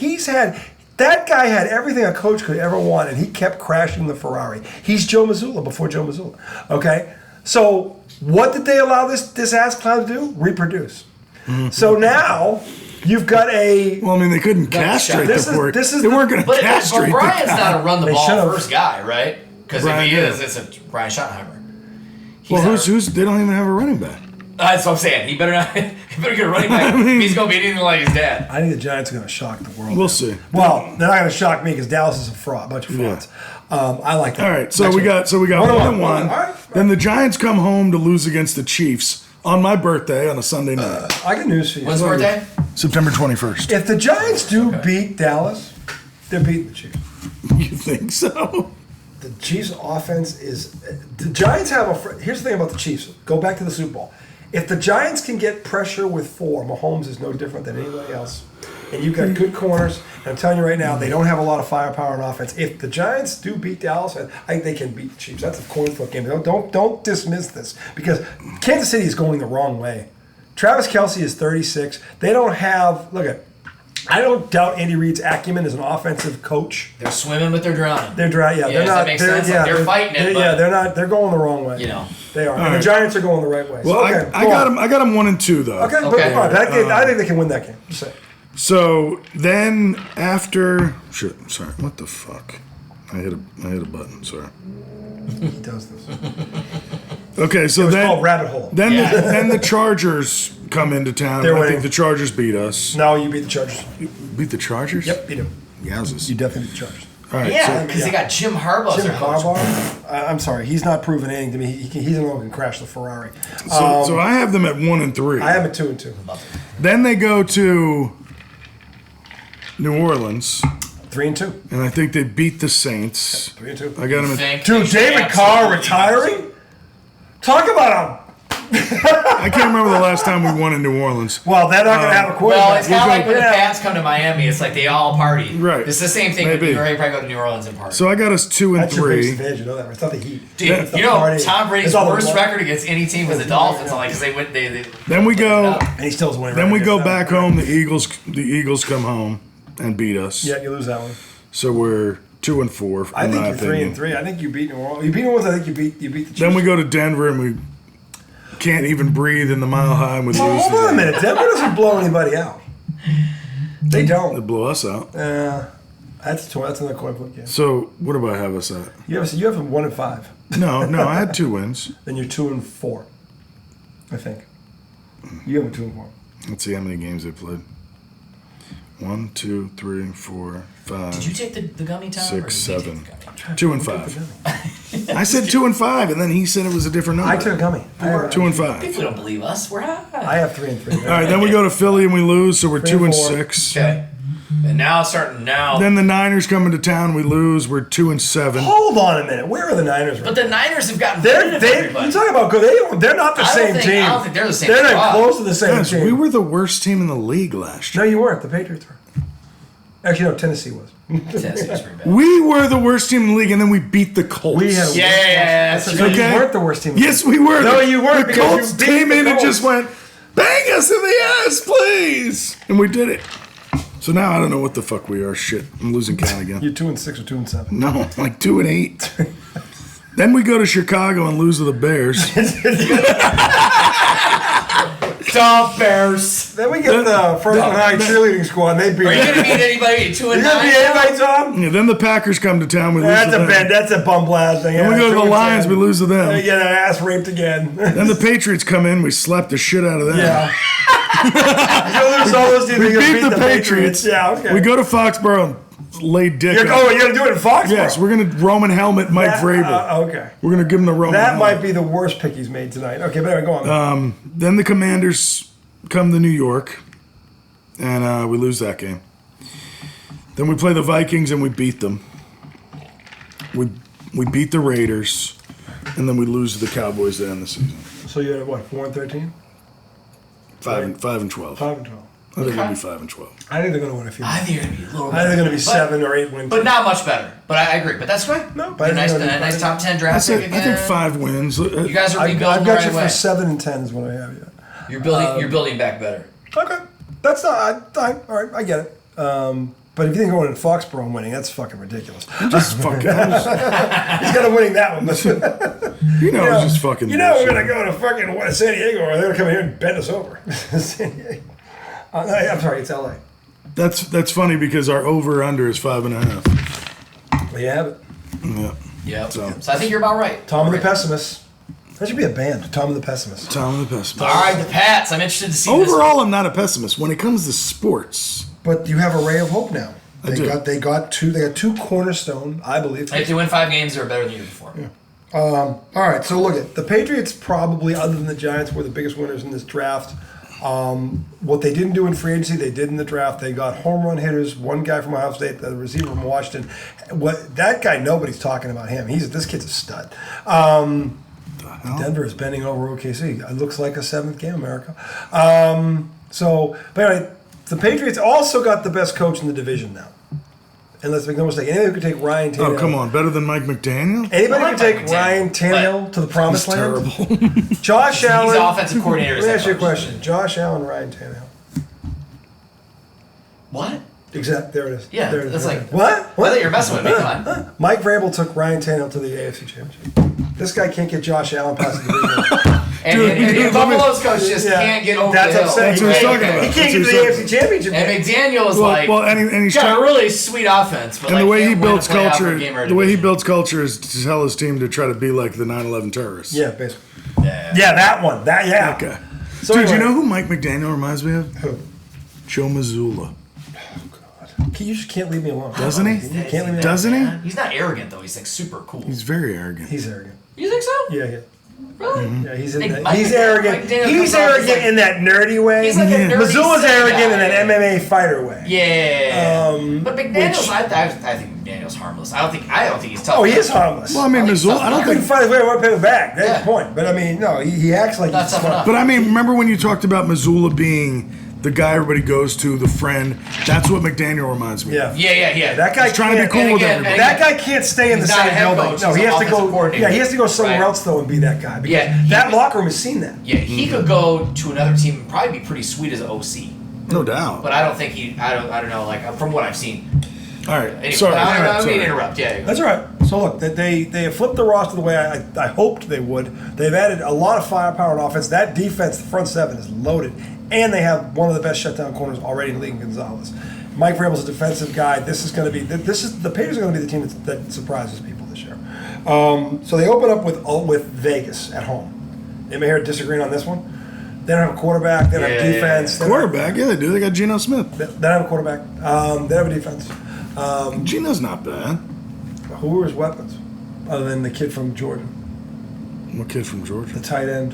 Speaker 2: That guy had everything a coach could ever want, and he kept crashing the Ferrari. He's Joe Mazzulla before Joe Mazzulla. Okay, so. What did they allow this ass clown to do? Reproduce. Mm-hmm. So now you've got a.
Speaker 3: Well, I mean, they couldn't castrate the poor. They weren't going to castrate.
Speaker 1: But Brian's not a run the ball
Speaker 2: should've.
Speaker 1: First guy, right? Because if he is, it's a Brian Schottenheimer.
Speaker 3: Who's? They don't even have a running back.
Speaker 1: That's what I'm saying. He better not. He better get a running back. He's going to be anything like his dad.
Speaker 2: I think the Giants are going to shock the world.
Speaker 3: We'll see.
Speaker 2: Well, they're not going to shock me because Dallas is a bunch of frauds. Yeah. I like that.
Speaker 3: All right, so we got 1-1. All right. Then the Giants come home to lose against the Chiefs on my birthday on a Sunday night.
Speaker 2: I got news for you.
Speaker 1: When's birthday?
Speaker 3: September 21st.
Speaker 2: If the Giants do beat Dallas, they're beating the Chiefs.
Speaker 3: You think so?
Speaker 2: The Chiefs' offense is. The Giants have here's the thing about the Chiefs. Go back to the Super Bowl. If the Giants can get pressure with 4, Mahomes is no different than anybody else. And you've got good corners. And I'm telling you right now, they don't have a lot of firepower on offense. If the Giants do beat Dallas, I think they can beat the Chiefs. That's a coin flip game. Don't dismiss this because Kansas City is going the wrong way. Travis Kelce is 36. They don't have. I don't doubt Andy Reid's acumen as an offensive coach.
Speaker 1: They're swimming, but they're drowning.
Speaker 2: They're drowning. Yeah,
Speaker 1: they're not. That makes sense.
Speaker 2: Yeah,
Speaker 1: they're fighting it.
Speaker 2: They're not. They're going the wrong way.
Speaker 1: You know,
Speaker 2: they are. And the Giants are going the right way.
Speaker 3: Well,
Speaker 2: so,
Speaker 3: I got them. I got them 1-2 though.
Speaker 2: Okay. I think they can win that game. Just say.
Speaker 3: So then after, shit. Sorry. What the fuck? I hit a button. Sorry.
Speaker 2: He does this.
Speaker 3: Okay, so
Speaker 2: then called rabbit hole.
Speaker 3: Then the Chargers come into town. I think the Chargers beat us.
Speaker 2: No, you beat the Chargers.
Speaker 3: You beat the Chargers?
Speaker 2: Yep, beat them.
Speaker 3: Yowzers.
Speaker 2: You definitely beat the Chargers.
Speaker 3: All right,
Speaker 1: yeah, because they got Jim Harbaugh.
Speaker 2: Jim Harbaugh. I'm sorry, he's not proven anything to me. He's the one who can crash the Ferrari.
Speaker 3: So I have them at 1-3.
Speaker 2: I have it 2-2.
Speaker 3: Then they go to New Orleans.
Speaker 2: 3-2.
Speaker 3: And I think they beat the Saints.
Speaker 2: 3-2.
Speaker 3: I got them at.
Speaker 2: Dude, David Carr retiring? Talk about him.
Speaker 3: I can't remember the last time we won in New Orleans.
Speaker 2: Well, they're not going to have a quarterback.
Speaker 1: Well, it's kind of like when the Pats come to Miami. It's like they all party.
Speaker 3: Right.
Speaker 1: It's the same thing.
Speaker 3: Maybe.
Speaker 1: You probably go to New Orleans and party.
Speaker 3: So I got us 2-3.
Speaker 2: That's your biggest advantage, you know that. It's not the Heat.
Speaker 1: Dude, Tom Brady's worst record against any team was the Dolphins. Like, because they went.
Speaker 3: Then we go.
Speaker 2: And he still is winning.
Speaker 3: Then we go back home. The Eagles come home and beat us.
Speaker 2: Yeah, you lose that one.
Speaker 3: So we're 2-4.
Speaker 2: I think you're 3-3. I think you beat New Orleans. You beat New Orleans. I think you beat the Chiefs.
Speaker 3: Then we go to Denver and we can't even breathe in the Mile High. And we lose.
Speaker 2: Hold on a minute. Denver doesn't blow anybody out. They don't.
Speaker 3: They blow us out.
Speaker 2: That's another coin flip game.
Speaker 3: So what do I have us at?
Speaker 2: You have 1-5.
Speaker 3: No, I had 2 wins.
Speaker 2: Then you're 2-4. I think. You have a 2-4.
Speaker 3: Let's see how many games they played. 1, 2, 3, 4, 5.
Speaker 1: Did you take the gummy, Tom?
Speaker 3: 6, 7. 2-5. I said 2-5, and then he said it was a different number.
Speaker 2: I took a gummy.
Speaker 3: 2-5.
Speaker 1: People don't believe us. We're high.
Speaker 2: I have 3-3.
Speaker 3: All right, then we go to Philly and we lose, so we're 2-6.
Speaker 1: Okay. And now starting now.
Speaker 3: Then the Niners come into town, we lose, we're 2-7.
Speaker 2: Hold on a minute. Where are the Niners?
Speaker 1: But the Niners have gotten
Speaker 2: you talking about good? They're not the same team.
Speaker 1: I don't think they're the same.
Speaker 2: They're not close to the same team.
Speaker 3: We were the worst team in the league last year.
Speaker 2: No, you weren't. The Patriots were. Actually, no, Tennessee was.
Speaker 1: Tennessee was pretty bad.
Speaker 3: We were the worst team in the league, and then we beat the Colts.
Speaker 2: We had
Speaker 1: Yeah, that's
Speaker 2: You
Speaker 3: okay.
Speaker 2: weren't the worst team.
Speaker 3: Yes, we were.
Speaker 2: No, you weren't,
Speaker 3: The
Speaker 2: because
Speaker 3: Colts
Speaker 2: you beat
Speaker 3: came
Speaker 2: the
Speaker 3: in and
Speaker 2: Colts.
Speaker 3: just went, bang us in the ass, please. And we did it. So now I don't know what the fuck we are. Shit, I'm losing count again.
Speaker 2: You're 2-6 or 2-7.
Speaker 3: No, like 2-8. Then we go to Chicago and lose to the Bears.
Speaker 1: The Bears.
Speaker 2: Then we get the First High cheerleading squad, and they beat
Speaker 1: Are you
Speaker 2: us.
Speaker 1: gonna beat anybody 2 and
Speaker 2: You gonna
Speaker 1: 9?
Speaker 2: beat anybody, Tom?
Speaker 3: Yeah, then the Packers come to town. We lose
Speaker 2: That's
Speaker 3: to
Speaker 2: a
Speaker 3: them.
Speaker 2: bad. That's a bum blast thing.
Speaker 3: Then we go to the Lions. We lose to them.
Speaker 2: They get an ass raped again.
Speaker 3: Then the Patriots come in. We slap the shit out of them.
Speaker 2: Yeah. You're gonna lose all those teams.
Speaker 3: We
Speaker 2: You're gonna
Speaker 3: beat the Patriots.
Speaker 2: Yeah, okay.
Speaker 3: We go to Foxborough and lay dick.
Speaker 2: You're
Speaker 3: on-
Speaker 2: gonna do it in Foxborough.
Speaker 3: Yes, we're gonna Roman helmet Mike Vrabel.
Speaker 2: Okay.
Speaker 3: We're gonna give him the Roman.
Speaker 2: That
Speaker 3: helmet.
Speaker 2: might be the worst pick he's made tonight. Okay, but anyway, go on.
Speaker 3: Then the Commanders come to New York, and we lose that game. Then we play the Vikings and we beat them. We beat the Raiders, and then we lose to the Cowboys to end the season.
Speaker 2: So you're at what? 4-13.
Speaker 3: 5 and 12.
Speaker 2: 5-12.
Speaker 3: I think it'll be 5 and 12.
Speaker 2: I think they're gonna win a few.
Speaker 1: I think they're gonna be a little.
Speaker 2: I think they're gonna be
Speaker 1: But-
Speaker 2: 7 or 8 wins.
Speaker 1: but not much better. But I agree. But that's good.
Speaker 2: No, but
Speaker 1: a nice,
Speaker 2: I think
Speaker 1: a nice top 10
Speaker 3: I,
Speaker 1: draft pick
Speaker 3: said,
Speaker 1: again.
Speaker 3: I think 5 wins.
Speaker 1: You guys are rebuilding
Speaker 2: I've
Speaker 1: the
Speaker 2: got
Speaker 1: right
Speaker 2: you for
Speaker 1: way.
Speaker 2: 7 and 10 is what I have you.
Speaker 1: You're building. You're building back better.
Speaker 2: Okay, that's not. All right, I get it. But if you think going to Foxborough and winning, that's fucking ridiculous.
Speaker 3: Just fucking.
Speaker 2: He's got to winning that one.
Speaker 3: You know, it's just fucking.
Speaker 2: You know we're
Speaker 3: bullshit.
Speaker 2: gonna go to fucking San Diego, or they're gonna come here and bend us over. San Diego. I'm sorry, it's LA.
Speaker 3: That's funny because our over under is 5.5.
Speaker 2: Well, you have it.
Speaker 3: Yeah.
Speaker 1: Yeah.
Speaker 3: So-
Speaker 1: So I think you're about right.
Speaker 2: Tom and the
Speaker 1: Okay.
Speaker 2: Pessimist. That should be a band. Tom and the Pessimist.
Speaker 3: Tom the pessimist.
Speaker 1: All right, the Pats. I'm interested to see this.
Speaker 3: Overall, I'm not a pessimist when it comes to sports.
Speaker 2: But you have a ray of hope now.
Speaker 3: I do.
Speaker 2: They got two cornerstone, I believe.
Speaker 1: If they win 5 games, they're better than the year before.
Speaker 2: All right, so look at the Patriots. Probably, other than the Giants, were the biggest winners in this draft. What they didn't do in free agency, they did in the draft. They got home run hitters. One guy from Ohio State, the receiver from Washington. That guy? Nobody's talking about him. This kid's a stud. Denver is bending over OKC. It looks like a 7th game, America. But anyway, the Patriots also got the best coach in the division now. And let's make no mistake, anybody who could take Ryan Tannehill.
Speaker 3: Oh, come on. Better than Mike McDaniel?
Speaker 2: Anybody
Speaker 1: I
Speaker 2: could
Speaker 1: like
Speaker 2: take
Speaker 1: Mike
Speaker 2: Ryan
Speaker 1: McDaniel,
Speaker 2: Tannehill to the promised
Speaker 3: He's
Speaker 2: land.
Speaker 3: terrible.
Speaker 2: Josh Allen.
Speaker 1: He's offensive coordinator.
Speaker 2: Let me ask you a question. Josh Allen, Ryan Tannehill.
Speaker 1: What?
Speaker 2: Exact. There it is.
Speaker 1: Yeah,
Speaker 2: There it is.
Speaker 1: that's
Speaker 2: There
Speaker 1: like-
Speaker 2: it is. What?
Speaker 1: I thought you were messing with me. Come on.
Speaker 2: Mike Vrabel took Ryan Tannehill to the AFC Championship. This guy can't get Josh Allen past the division.
Speaker 1: And Buffalo's coach just
Speaker 2: Yeah.
Speaker 1: can't get over
Speaker 2: That's
Speaker 1: the
Speaker 2: what I'm
Speaker 1: hill.
Speaker 2: saying.
Speaker 3: That's what he's talking about.
Speaker 2: He can't get to the
Speaker 3: That's what
Speaker 2: AFC Championship.
Speaker 1: And McDaniel is like,
Speaker 3: and he's
Speaker 1: got
Speaker 3: trying,
Speaker 1: a really sweet offense, but
Speaker 3: and
Speaker 1: like,
Speaker 3: the way he
Speaker 1: can't win a
Speaker 3: builds
Speaker 1: playoff or
Speaker 3: culture,
Speaker 1: game or
Speaker 3: the way he
Speaker 1: division.
Speaker 3: builds culture is to tell his team to try to be like the 9/11 terrorists.
Speaker 2: Yeah, basically.
Speaker 1: Yeah.
Speaker 2: Yeah, that one. Yeah.
Speaker 3: Okay.
Speaker 2: So
Speaker 3: Dude, you
Speaker 2: anyway.
Speaker 3: know who Mike McDaniel reminds me of?
Speaker 2: Who?
Speaker 3: Joe Mazzulla.
Speaker 2: You just can't leave me alone.
Speaker 3: Doesn't he?
Speaker 2: You can't leave me alone.
Speaker 3: Doesn't he?
Speaker 1: He's not arrogant though. He's like super cool.
Speaker 3: He's very arrogant.
Speaker 2: He's arrogant.
Speaker 1: You think so?
Speaker 2: Yeah.
Speaker 1: Really?
Speaker 2: Yeah, he's in
Speaker 1: Think
Speaker 2: that.
Speaker 1: Mike
Speaker 2: He's
Speaker 1: McDaniel-
Speaker 2: arrogant.
Speaker 1: Mike Daniel
Speaker 2: He's
Speaker 1: comes off as
Speaker 2: arrogant
Speaker 1: like-
Speaker 2: in that nerdy way.
Speaker 1: He's like a nerdy
Speaker 2: Missoula's
Speaker 1: sad
Speaker 2: arrogant in
Speaker 1: guy.
Speaker 2: an MMA fighter way.
Speaker 1: Yeah. But McDaniel's,
Speaker 2: which-
Speaker 1: I think McDaniel's harmless. I don't think he's tough.
Speaker 2: Oh, he is harmless.
Speaker 3: Well, I mean,
Speaker 1: I think
Speaker 3: Missoula,
Speaker 1: so.
Speaker 3: I don't
Speaker 2: Couldn't
Speaker 3: think.
Speaker 2: find his way to pay him back. That's
Speaker 1: Yeah.
Speaker 2: the point. But I mean, no, he acts like
Speaker 1: Not
Speaker 2: he's
Speaker 1: tough
Speaker 2: smart.
Speaker 1: enough.
Speaker 3: But I mean, remember when you talked about Missoula being the guy everybody goes to, the friend? That's what McDaniel reminds me of.
Speaker 2: Yeah.
Speaker 1: Yeah.
Speaker 2: That guy
Speaker 3: He's trying to be
Speaker 2: can't-
Speaker 3: cool
Speaker 1: and
Speaker 3: with
Speaker 1: again,
Speaker 3: everybody.
Speaker 2: That guy can't stay in
Speaker 1: He's
Speaker 2: the
Speaker 1: not
Speaker 2: same
Speaker 1: a head
Speaker 2: building.
Speaker 1: coach,
Speaker 2: No,
Speaker 1: he's
Speaker 2: he
Speaker 1: an
Speaker 2: has to
Speaker 1: offensive
Speaker 2: go.
Speaker 1: coordinator.
Speaker 2: Yeah, he has to go somewhere
Speaker 1: Right.
Speaker 2: else though and be that guy. Because
Speaker 1: Yeah, he
Speaker 2: that
Speaker 1: could-
Speaker 2: locker room has seen that.
Speaker 1: Yeah, he could go to another team and probably be pretty sweet as an OC.
Speaker 3: No doubt.
Speaker 1: But I don't think I don't know, like from what I've seen.
Speaker 3: All right.
Speaker 1: Anyway,
Speaker 3: Sorry.
Speaker 1: I don't
Speaker 3: Sorry.
Speaker 1: mean to interrupt. Yeah.
Speaker 2: That's all right. So look, they have flipped the roster the way I hoped they would. They've added a lot of firepower on offense. That defense, the front seven, is loaded, and they have one of the best shutdown corners already in the league, in Gonzalez. Mike Vrabel's a defensive guy. This is going to be the Patriots are going to be the team that surprises people this year. So they open up with Vegas at home. Anybody here disagreeing on this one? They don't have a quarterback. They don't have defense. They don't
Speaker 3: Quarterback, yeah, they do. They got Geno Smith.
Speaker 2: They don't have a quarterback. They have a defense.
Speaker 3: Geno's not bad.
Speaker 2: Who are his weapons? Other than the kid from Georgia,
Speaker 3: What kid from
Speaker 2: the
Speaker 3: Georgia?
Speaker 2: tight end,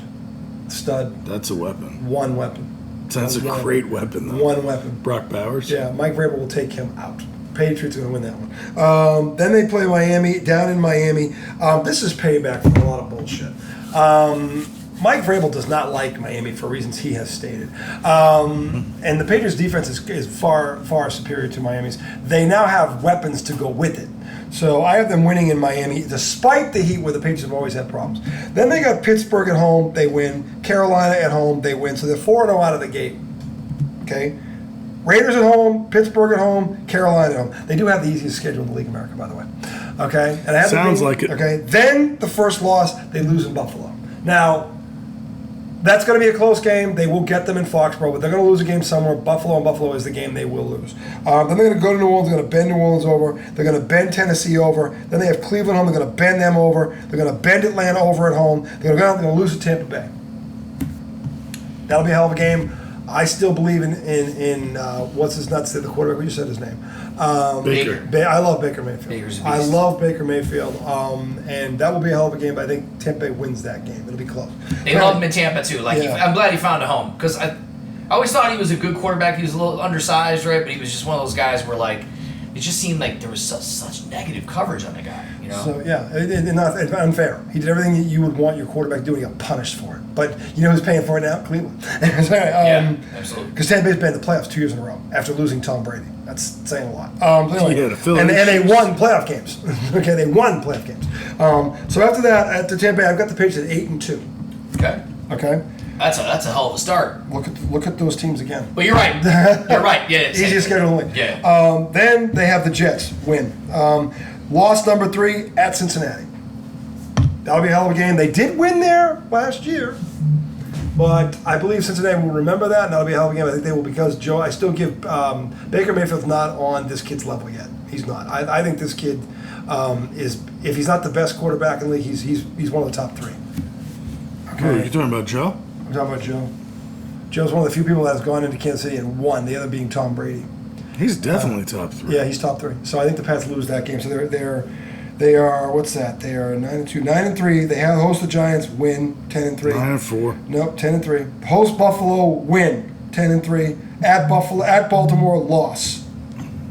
Speaker 2: stud,
Speaker 3: That's a weapon.
Speaker 2: one weapon.
Speaker 3: That's a great weapon, though.
Speaker 2: One weapon.
Speaker 3: Brock Bowers.
Speaker 2: Yeah, Mike Vrabel will take him out. Patriots are going to win that one. Then they play Miami, down in Miami. This is payback for a lot of bullshit. Mike Vrabel does not like Miami for reasons he has stated. And the Patriots' defense is far, far superior to Miami's. They now have weapons to go with it. So I have them winning in Miami, despite the heat where the Patriots have always had problems. Then they got Pittsburgh at home, they win. Carolina at home, they win. So they're 4-0 out of the gate. Okay? Raiders at home, Pittsburgh at home, Carolina at home. They do have the easiest schedule in the League of America, by the way. Okay? And I have
Speaker 3: Sounds like it.
Speaker 2: Okay? Then the first loss, they lose in Buffalo. Now, that's going to be a close game. They will get them in Foxborough, but they're going to lose a game somewhere. Buffalo is the game they will lose. Then they're going to go to New Orleans. They're going to bend New Orleans over. They're going to bend Tennessee over. Then they have Cleveland home. They're going to bend them over. They're going to bend Atlanta over at home. They're going to lose to Tampa Bay. That'll be a hell of a game. I still believe in what's his nuts? The quarterback. You said his name.
Speaker 3: Baker.
Speaker 2: I love Baker Mayfield.
Speaker 1: Baker's a beast.
Speaker 2: I love Baker Mayfield. And that will be a hell of a game. But I think Tampa Bay wins that game. It'll be close.
Speaker 1: They love him in Tampa too. Like
Speaker 2: Yeah.
Speaker 1: I'm glad he found a home because I always thought he was a good quarterback. He was a little undersized, right? But he was just one of those guys where like it just seemed like there was such negative coverage on the guy. You know.
Speaker 2: So yeah, it's unfair. He did everything that you would want your quarterback to do, and he got punished for it. But you know who's paying for it now? Cleveland.
Speaker 1: Yeah, absolutely.
Speaker 2: Because Tampa Bay's been in the playoffs 2 years in a row after losing Tom Brady. That's saying a lot. So anyway,
Speaker 3: Yeah, the Phillies.
Speaker 2: and they won playoff games. Okay, they won playoff games. So after that, after Tampa Bay, I've got the Patriots at 8-2.
Speaker 1: Okay.
Speaker 2: Okay,
Speaker 1: That's a hell of a start.
Speaker 2: look at those teams again.
Speaker 1: But you're right. You're right. Yeah.
Speaker 2: Easiest schedule in the league.
Speaker 1: Yeah.
Speaker 2: Then they have the Jets win. Loss number 3 at Cincinnati. That'll be a hell of a game. They did win there last year, but I believe Cincinnati will remember that, and that'll be a hell of a game. I think they will because Joe. I still give Baker Mayfield's not on this kid's level yet. He's not. I think this kid is. If he's not the best quarterback in the league, he's one of the top 3.
Speaker 3: Okay. You talking about Joe?
Speaker 2: I'm talking about Joe. Joe's one of the few people that has gone into Kansas City and won. The other being Tom Brady.
Speaker 3: He's definitely top 3.
Speaker 2: Yeah, he's top 3. So I think the Pats lose that game. So they are what's that? They are 9-2, 9-3. They have host the Giants, win 10-3.
Speaker 3: 9-4.
Speaker 2: Nope, 10-3. Host Buffalo, win 10-3. At Baltimore, loss.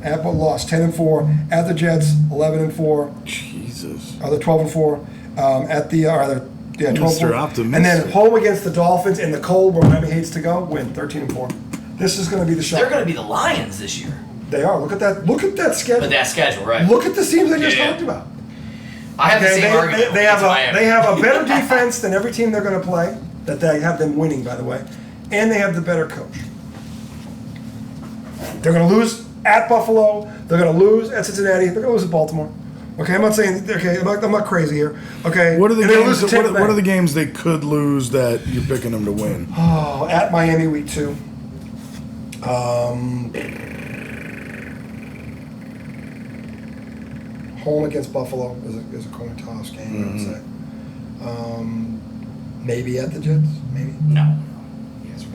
Speaker 2: Loss 10-4. At the Jets, 11-4.
Speaker 3: Jesus.
Speaker 2: They're 12-4. At the 12-4.
Speaker 3: Mr. Optimistic.
Speaker 2: And then home against the Dolphins in the cold where Miami hates to go, win 13-4. This is going to be the shot.
Speaker 1: They're going to be the Lions this year.
Speaker 2: They are. Look at that schedule.
Speaker 1: But that schedule, right?
Speaker 2: Look at the teams I just
Speaker 1: Yeah.
Speaker 2: talked about.
Speaker 1: I have the same argument.
Speaker 2: They have
Speaker 1: Miami.
Speaker 2: they have a better defense than every team they're going to play. That they have them winning, by the way, and they have the better coach. They're going to lose at Buffalo. They're going to lose at Cincinnati. They're going to lose at Baltimore. Okay, I'm not saying. Okay, I'm not crazy here. Okay,
Speaker 3: What are the
Speaker 2: and they're gonna
Speaker 3: games?
Speaker 2: lose to Tampa
Speaker 3: What are
Speaker 2: Bay.
Speaker 3: the games they could lose that you're picking them to win?
Speaker 2: Oh, at Miami week 2. Home against Buffalo is a coin toss game. I would say. Maybe at the Jets. Maybe.
Speaker 1: No.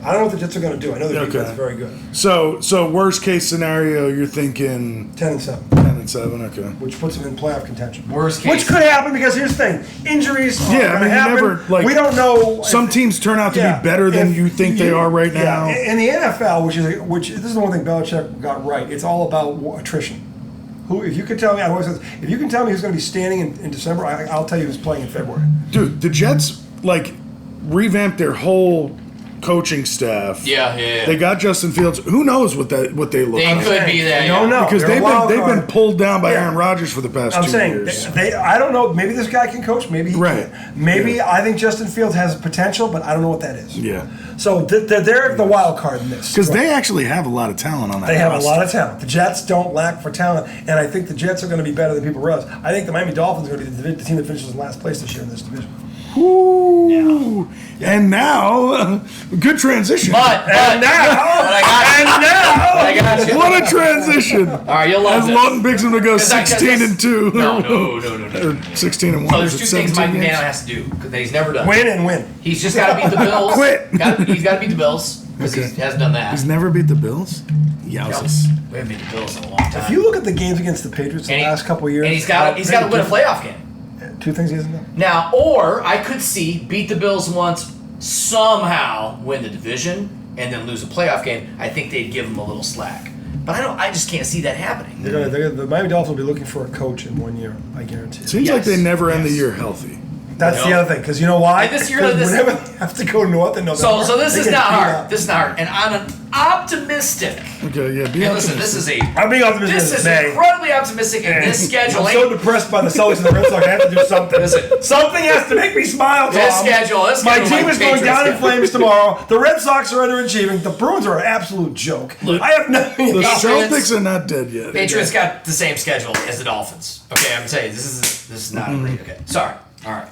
Speaker 2: I don't know what the Jets are going to do. I know their
Speaker 3: Okay.
Speaker 2: defense is very good.
Speaker 3: So worst case scenario, you're thinking
Speaker 2: 10-7,
Speaker 3: 10-7. Okay.
Speaker 2: which puts them in playoff contention.
Speaker 1: Worst case.
Speaker 2: Which could happen because here's the thing: injuries are
Speaker 3: Yeah, I
Speaker 2: going to
Speaker 3: mean, you
Speaker 2: happen.
Speaker 3: never, like,
Speaker 2: we don't know.
Speaker 3: Some teams turn out to
Speaker 2: Yeah,
Speaker 3: be better than
Speaker 2: if
Speaker 3: you think they are right now.
Speaker 2: Yeah, in the NFL, which this is the one thing Belichick got right. It's all about attrition. If you can tell me, I always said, if you can tell me who's going to be standing in December, I'll tell you who's playing in February.
Speaker 3: Dude, the Jets revamped their whole coaching staff.
Speaker 1: Yeah.
Speaker 3: They got Justin Fields. Who knows what they look
Speaker 1: They
Speaker 3: like?
Speaker 1: could be that.
Speaker 2: I don't know.
Speaker 3: Because
Speaker 2: They're a
Speaker 3: they've
Speaker 2: wild
Speaker 3: been
Speaker 2: card.
Speaker 3: pulled down by
Speaker 2: Yeah.
Speaker 3: Aaron Rodgers for the past
Speaker 2: I'm
Speaker 3: 2
Speaker 2: saying,
Speaker 3: years.
Speaker 2: I don't know. Maybe this guy can coach. Maybe he
Speaker 3: Right.
Speaker 2: can't. Maybe
Speaker 3: Yeah.
Speaker 2: I think Justin Fields has potential, but I don't know what that is.
Speaker 3: Yeah.
Speaker 2: So they're the wild card in this.
Speaker 3: Because they actually have a lot of talent on that
Speaker 2: They have a
Speaker 3: roster.
Speaker 2: lot of talent. The Jets don't lack for talent, and I think the Jets are going to be better than people realize. I think the Miami Dolphins are going to be the team that finishes in last place this year in this division.
Speaker 3: Ooh. And now, good transition.
Speaker 1: But I got you.
Speaker 3: What a transition!
Speaker 1: All right, you'll love
Speaker 3: As
Speaker 1: this.
Speaker 3: Lawton picks him to go
Speaker 1: 'Cause I-
Speaker 3: 16-2.
Speaker 1: No.
Speaker 3: Or 16-1.
Speaker 1: So there's
Speaker 3: Is it
Speaker 1: 2 things
Speaker 3: 17
Speaker 1: Mike
Speaker 3: games?
Speaker 1: McDaniel has to do that he's never done.
Speaker 2: Win and win.
Speaker 1: He's just got to beat the Bills.
Speaker 3: Quit.
Speaker 1: He's got to beat the Bills because
Speaker 3: Okay.
Speaker 1: he hasn't done that.
Speaker 3: He's never beat the Bills? Yowzers.
Speaker 1: We haven't beat the Bills in a long time.
Speaker 2: If you look at the games against the Patriots the last couple of years,
Speaker 1: and he's got to win a playoff game.
Speaker 2: 2 things he hasn't done.
Speaker 1: Now, or I could see beat the Bills once, somehow win the division, and then lose a playoff game. I think they'd give him a little slack. But I just can't see that happening.
Speaker 2: The Miami Dolphins will be looking for a coach in 1 year, I guarantee.
Speaker 3: Seems
Speaker 1: Yes.
Speaker 3: like they never end the
Speaker 1: Yes.
Speaker 3: year healthy.
Speaker 2: That's the other thing, because you know why?
Speaker 1: And this year,
Speaker 2: whenever they have to go north in November.
Speaker 1: So this
Speaker 2: they
Speaker 1: is
Speaker 2: get
Speaker 1: not
Speaker 2: beat
Speaker 1: hard.
Speaker 2: up.
Speaker 1: This is not hard. And on an optimistic.
Speaker 3: Okay, yeah. Be
Speaker 1: And listen,
Speaker 3: optimistic.
Speaker 1: this is a.
Speaker 2: I'm being optimistic.
Speaker 1: This
Speaker 2: this
Speaker 1: is
Speaker 2: May.
Speaker 1: incredibly optimistic, and this schedule
Speaker 2: I'm so depressed by the Celtics and the Red Sox. I have to do something.
Speaker 1: Listen.
Speaker 2: Something has to make me smile, Tom.
Speaker 1: This schedule.
Speaker 2: My team
Speaker 1: like
Speaker 2: is going
Speaker 1: Patriots
Speaker 2: down in
Speaker 1: schedule.
Speaker 2: flames tomorrow. The Red Sox are underachieving. The Bruins are an absolute joke.
Speaker 1: Look,
Speaker 2: I have nothing.
Speaker 3: The
Speaker 1: Patriots-
Speaker 3: Celtics are not dead yet.
Speaker 1: Patriots got the same schedule as the Dolphins. Okay, I'm telling you, this is not great. Okay, sorry. All right.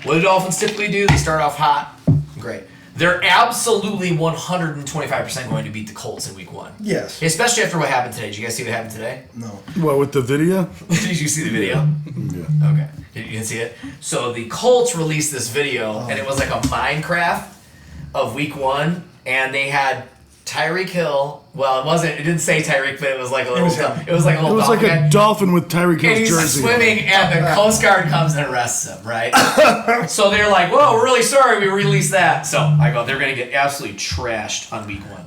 Speaker 1: What do Dolphins typically do? They start off hot. Great. They're absolutely 125% going to beat the Colts in Week 1.
Speaker 2: Yes.
Speaker 1: Especially after what happened today. Did you guys see what happened today?
Speaker 2: No.
Speaker 3: What, with the video?
Speaker 1: Did you see the video?
Speaker 3: Yeah.
Speaker 1: Okay. You didn't see it? So the Colts released this video, and it was like a Minecraft of Week 1, and they had Tyreek Hill. Well, it didn't say Tyreek, but it was like a little. It was like a
Speaker 3: It
Speaker 1: little.
Speaker 3: was like
Speaker 1: dolphin.
Speaker 3: a dolphin with Tyreek
Speaker 1: And
Speaker 3: Hill's
Speaker 1: he's
Speaker 3: jersey.
Speaker 1: swimming, and the Coast Guard comes and arrests him, right? So they're like, whoa, we're really sorry we released that. So I go, they're going to get absolutely trashed on Week 1.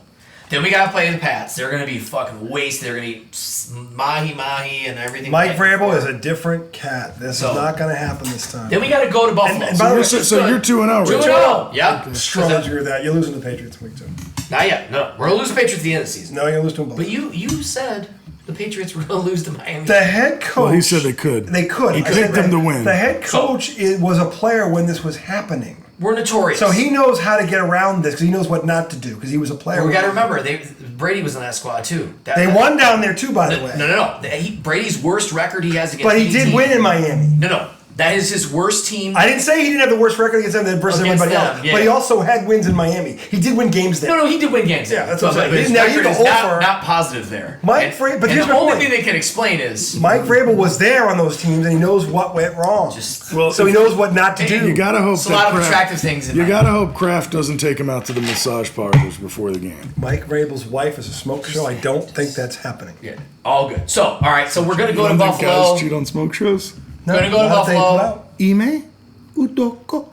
Speaker 1: Then we got to play the Pats. They're going to be fucking wasted. They're going to eat mahi and everything.
Speaker 2: Mike Vrabel is a different cat. This
Speaker 1: So-
Speaker 2: is not going to happen this time.
Speaker 1: Then we got to go to Buffalo.
Speaker 2: And by the way,
Speaker 3: So you're 2-0,
Speaker 1: 2-0.
Speaker 3: right?
Speaker 1: Yeah.
Speaker 2: Strong agree with that. You're losing the Patriots in Week 2.
Speaker 1: Not yet. No. We're going to lose the Patriots at the end of the season.
Speaker 2: No, you're going to lose to them both.
Speaker 1: But you said the Patriots were going to lose to Miami.
Speaker 2: The head coach.
Speaker 3: Well, he said they could.
Speaker 2: They could.
Speaker 3: He
Speaker 2: I said
Speaker 3: picked them to win.
Speaker 2: The head coach was a player when this was happening.
Speaker 1: We're notorious.
Speaker 2: So he knows how to get around this because he knows what not to do because he was a player.
Speaker 1: We got to remember, Brady was in that squad too.
Speaker 2: They won down there too, by the way.
Speaker 1: No. Brady's worst record he has against.
Speaker 2: But he did win in Miami.
Speaker 1: No. That is his worst team.
Speaker 2: I didn't say he didn't have the worst record against them versus
Speaker 1: Against
Speaker 2: everybody
Speaker 1: them,
Speaker 2: else.
Speaker 1: yeah.
Speaker 2: But he also had wins in Miami. He did win games there.
Speaker 1: No, he did win games.
Speaker 2: Yeah, that's what I'm saying.
Speaker 1: But his
Speaker 2: He didn't have
Speaker 1: record
Speaker 2: the
Speaker 1: is
Speaker 2: whole
Speaker 1: not,
Speaker 2: for-
Speaker 1: not positive there.
Speaker 2: Mike Vrabel, but
Speaker 1: and
Speaker 2: here's
Speaker 1: the
Speaker 2: my
Speaker 1: only
Speaker 2: point.
Speaker 1: thing they can explain is
Speaker 2: Mike Vrabel was there on those teams and he knows what went wrong. So he knows what not to do.
Speaker 3: You gotta hope
Speaker 1: it's a lot of
Speaker 3: Kraft-
Speaker 1: attractive things.
Speaker 3: You gotta hope Kraft doesn't take him out to the massage parlors before the game.
Speaker 2: Mike Vrabel's wife is a smoke show. I don't think that's happening.
Speaker 1: Yeah, all good. So, all right. So we're gonna go to
Speaker 3: You don't think
Speaker 1: Buffalo.
Speaker 3: guys cheat on smoke shows?
Speaker 1: We're gonna go to
Speaker 2: Not if they put
Speaker 1: Buffalo.
Speaker 2: out.
Speaker 3: Ime? Udoko?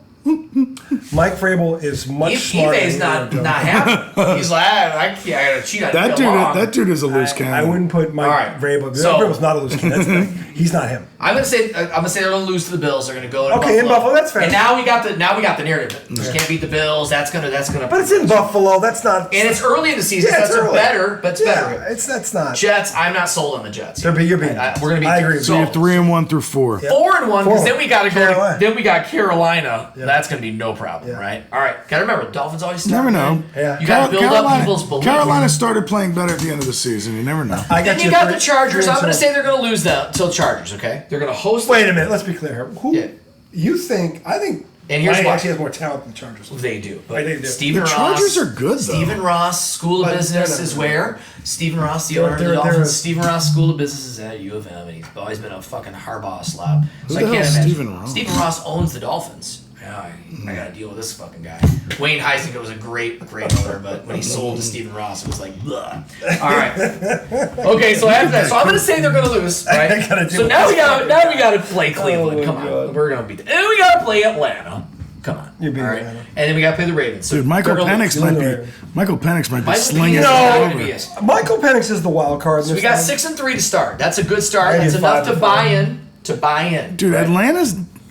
Speaker 2: Mike Vrabel is much smarter.
Speaker 1: Ebay's
Speaker 2: than
Speaker 1: not happy. He's like, I gotta cheat on
Speaker 3: That dude is a loose cannon.
Speaker 2: I wouldn't put Mike
Speaker 1: All right.
Speaker 2: Vrabel.
Speaker 1: So-
Speaker 2: Vrabel's not a loose cannon. That's the thing. He's not him.
Speaker 1: I'm gonna say they're gonna lose to the Bills. They're gonna go to
Speaker 2: Okay, in Buffalo, that's fair.
Speaker 1: And now we got the narrative. You can't beat the Bills. That's gonna.
Speaker 2: But it's in Buffalo. That's not.
Speaker 1: And it's early in the season.
Speaker 2: Yeah,
Speaker 1: so
Speaker 2: it's
Speaker 1: that's
Speaker 2: early.
Speaker 1: better, but it's better.
Speaker 2: That's not.
Speaker 1: Jets. I'm not sold on the Jets.
Speaker 2: You're being.
Speaker 1: We're gonna be.
Speaker 2: I agree.
Speaker 3: So you're 3-1 through 4.
Speaker 2: Yeah.
Speaker 1: 4-1 because
Speaker 2: 4-1.
Speaker 1: then we gotta go.
Speaker 2: Carolina.
Speaker 1: Then we got Carolina.
Speaker 2: Yeah.
Speaker 1: That's gonna be no problem,
Speaker 2: Yeah.
Speaker 1: right? All right. Gotta remember, Dolphins always start.
Speaker 3: Never know.
Speaker 2: Yeah.
Speaker 1: You gotta build up people's belief.
Speaker 3: Carolina started playing better at the end of the season. You never know.
Speaker 2: I
Speaker 1: Then you got the Chargers. I'm gonna say they're gonna lose till Chargers. Okay. They're gonna host.
Speaker 2: Wait a minute. Let's be clear here. Who
Speaker 1: Yeah.
Speaker 2: you think? I think.
Speaker 1: And here's
Speaker 2: Miami
Speaker 1: why.
Speaker 2: actually has more talent than the Chargers.
Speaker 1: They do. But
Speaker 2: They do.
Speaker 1: Stephen
Speaker 3: The
Speaker 1: Ross.
Speaker 3: Chargers are good, though.
Speaker 1: Stephen Ross School of
Speaker 2: But
Speaker 1: Business
Speaker 2: they're
Speaker 1: is
Speaker 2: not-
Speaker 1: where? Stephen Ross, the
Speaker 2: They're-
Speaker 1: owner of the
Speaker 2: they're-
Speaker 1: Dolphins.
Speaker 2: they're-
Speaker 1: Stephen Ross School of Business is at U of M, and he's always been a fucking Harbaugh slob. So
Speaker 3: Who
Speaker 1: I
Speaker 3: the
Speaker 1: can't
Speaker 3: hell's
Speaker 1: imagine.
Speaker 3: Stephen Ross?
Speaker 1: Stephen Ross owns the Dolphins. Yeah, I gotta deal with this fucking guy. Wayne Heisinger was a great owner, but when he sold to Stephen Ross, it was like, blah. All right. Okay, so after that, so I'm gonna say they're gonna lose, right?
Speaker 2: I gotta deal
Speaker 1: So
Speaker 2: with
Speaker 1: now
Speaker 2: this
Speaker 1: we gotta play Cleveland.
Speaker 2: my
Speaker 1: Come on,
Speaker 2: God.
Speaker 1: we're gonna beat them. And we gotta play Atlanta. Come on.
Speaker 2: You beat
Speaker 1: All right.
Speaker 2: Atlanta.
Speaker 1: And then we gotta play the Ravens. So
Speaker 3: Dude, Michael
Speaker 1: they're gonna
Speaker 3: Penix
Speaker 1: lose.
Speaker 3: might be.
Speaker 2: Ravens.
Speaker 3: Michael Penix might be
Speaker 1: Michael
Speaker 3: slinging
Speaker 1: Penix
Speaker 3: it
Speaker 1: is
Speaker 3: all
Speaker 1: not gonna
Speaker 3: over.
Speaker 1: be us.
Speaker 2: Michael Penix is the wild card. In
Speaker 1: So
Speaker 2: this
Speaker 1: we got
Speaker 2: thing.
Speaker 1: 6-3 to start. That's a good start.
Speaker 2: I
Speaker 1: That's
Speaker 2: did
Speaker 1: enough
Speaker 2: 5
Speaker 1: to
Speaker 2: before.
Speaker 1: buy in.
Speaker 3: Dude,
Speaker 1: right?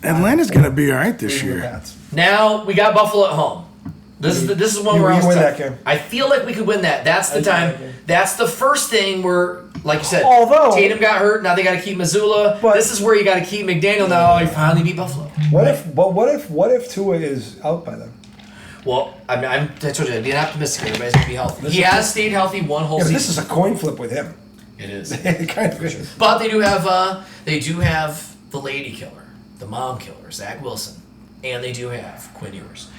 Speaker 3: Atlanta's gonna be all right this
Speaker 2: The
Speaker 3: year.
Speaker 2: Pats.
Speaker 1: Now we got Buffalo at home. This is one
Speaker 2: You-
Speaker 1: where I
Speaker 2: you
Speaker 1: was
Speaker 2: win
Speaker 1: tough.
Speaker 2: that game.
Speaker 1: I feel like we could win that. That's the
Speaker 2: I do
Speaker 1: time.
Speaker 2: that game.
Speaker 1: That's the first thing where, like you said,
Speaker 2: Although-
Speaker 1: Tatum got hurt. Now they got to keep Missoula.
Speaker 2: But-
Speaker 1: This is where you got to keep McDaniel. Now he finally beat Buffalo.
Speaker 2: What if Tua is out by then?
Speaker 1: Well, I told you, being optimistic. Everybody's gonna be healthy. He has stayed healthy one whole
Speaker 2: Yeah, but
Speaker 1: season.
Speaker 2: this is a coin flip with him.
Speaker 1: It is.
Speaker 2: It kind of is.
Speaker 1: But they do have the lady killer, the mom killer, Zach Wilson, and they do have Quinn Ewers,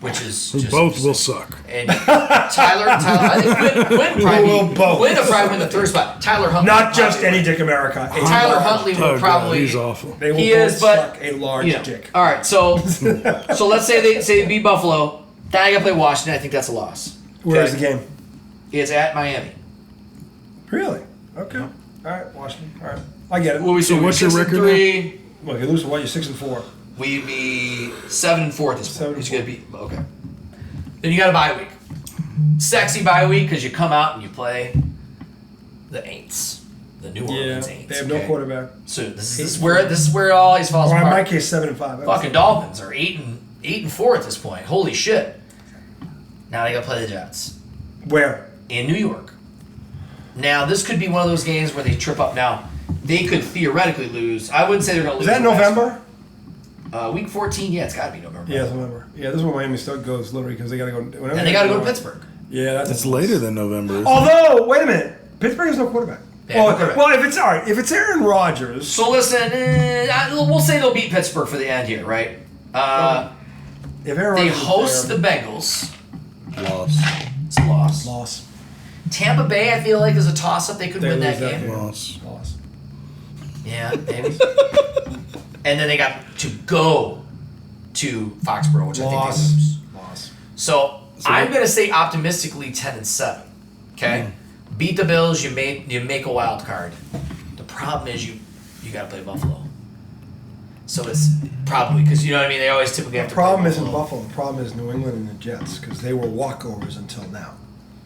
Speaker 1: which is just
Speaker 3: Both will suck.
Speaker 1: And Tyler, I think Quinn probably
Speaker 2: will both.
Speaker 1: Quinn will probably win the third spot. Tyler Huntley,
Speaker 2: Not just
Speaker 1: probably
Speaker 2: any
Speaker 1: win.
Speaker 2: Dick America. a
Speaker 1: Tyler
Speaker 2: large-
Speaker 1: Huntley will
Speaker 3: Oh, God,
Speaker 1: probably.
Speaker 3: he's awful.
Speaker 2: They will
Speaker 1: He
Speaker 2: both
Speaker 1: is, but
Speaker 2: suck a large
Speaker 1: you know.
Speaker 2: dick.
Speaker 1: All right, so let's say they beat Buffalo. Then I got to play Washington. I think that's a loss.
Speaker 2: Where's
Speaker 1: Okay?
Speaker 2: the game?
Speaker 1: It's at Miami.
Speaker 2: Really? Okay. All right, Washington. All right, I get it.
Speaker 1: What we
Speaker 3: So
Speaker 1: say,
Speaker 3: what's
Speaker 1: we're
Speaker 3: your
Speaker 1: 6-3.
Speaker 2: Well, you lose to what? You're 6-4.
Speaker 1: We'd be 7-4 at this point.
Speaker 2: 7-4.
Speaker 1: He's gonna be okay. Then you got a bye week. Sexy bye week because you come out and you play the Aints. The New Orleans Saints.
Speaker 2: They have no quarterback.
Speaker 1: So this is where it always falls
Speaker 2: Or in
Speaker 1: apart.
Speaker 2: my case, 7-5.
Speaker 1: Fucking Dolphins are 8-4 at this point. Holy shit! Now they got to play the Jets
Speaker 2: Where?
Speaker 1: in New York. Now this could be one of those games where they trip up. Now they could theoretically lose. I wouldn't say they're going to lose.
Speaker 2: Is that November?
Speaker 1: Week 14. Yeah, it's got to be November.
Speaker 2: Yeah, it's November. Yeah, this is where Miami still goes literally because they got to go.
Speaker 1: And they got to go to Pittsburgh.
Speaker 2: Yeah,
Speaker 3: It's later than November. Isn't it?
Speaker 2: Although, wait a minute, Pittsburgh has no quarterback.
Speaker 1: Yeah, no quarterback.
Speaker 2: Well, if it's all right, if it's Aaron Rodgers,
Speaker 1: So listen, we'll say they'll beat Pittsburgh for the end here, right?
Speaker 2: if Aaron
Speaker 1: They
Speaker 2: Rodgers is
Speaker 1: host
Speaker 2: there,
Speaker 1: the Bengals.
Speaker 3: Loss.
Speaker 1: It's a loss.
Speaker 2: loss.
Speaker 1: Tampa Bay, I feel like, is a toss-up. They could
Speaker 2: They
Speaker 1: win
Speaker 2: lose
Speaker 1: that game.
Speaker 3: Loss.
Speaker 1: Yeah, maybe. And then they got to go to Foxborough, which I think they lose.
Speaker 2: Loss.
Speaker 1: So I'm going to say optimistically 10-7. Okay, beat the Bills. You make a wild card. The problem is you got to play Buffalo. So it's probably because you know what I mean. They always typically have
Speaker 2: The
Speaker 1: to.
Speaker 2: problem
Speaker 1: play
Speaker 2: isn't Buffalo. The problem is New England and the Jets because they were walkovers until now.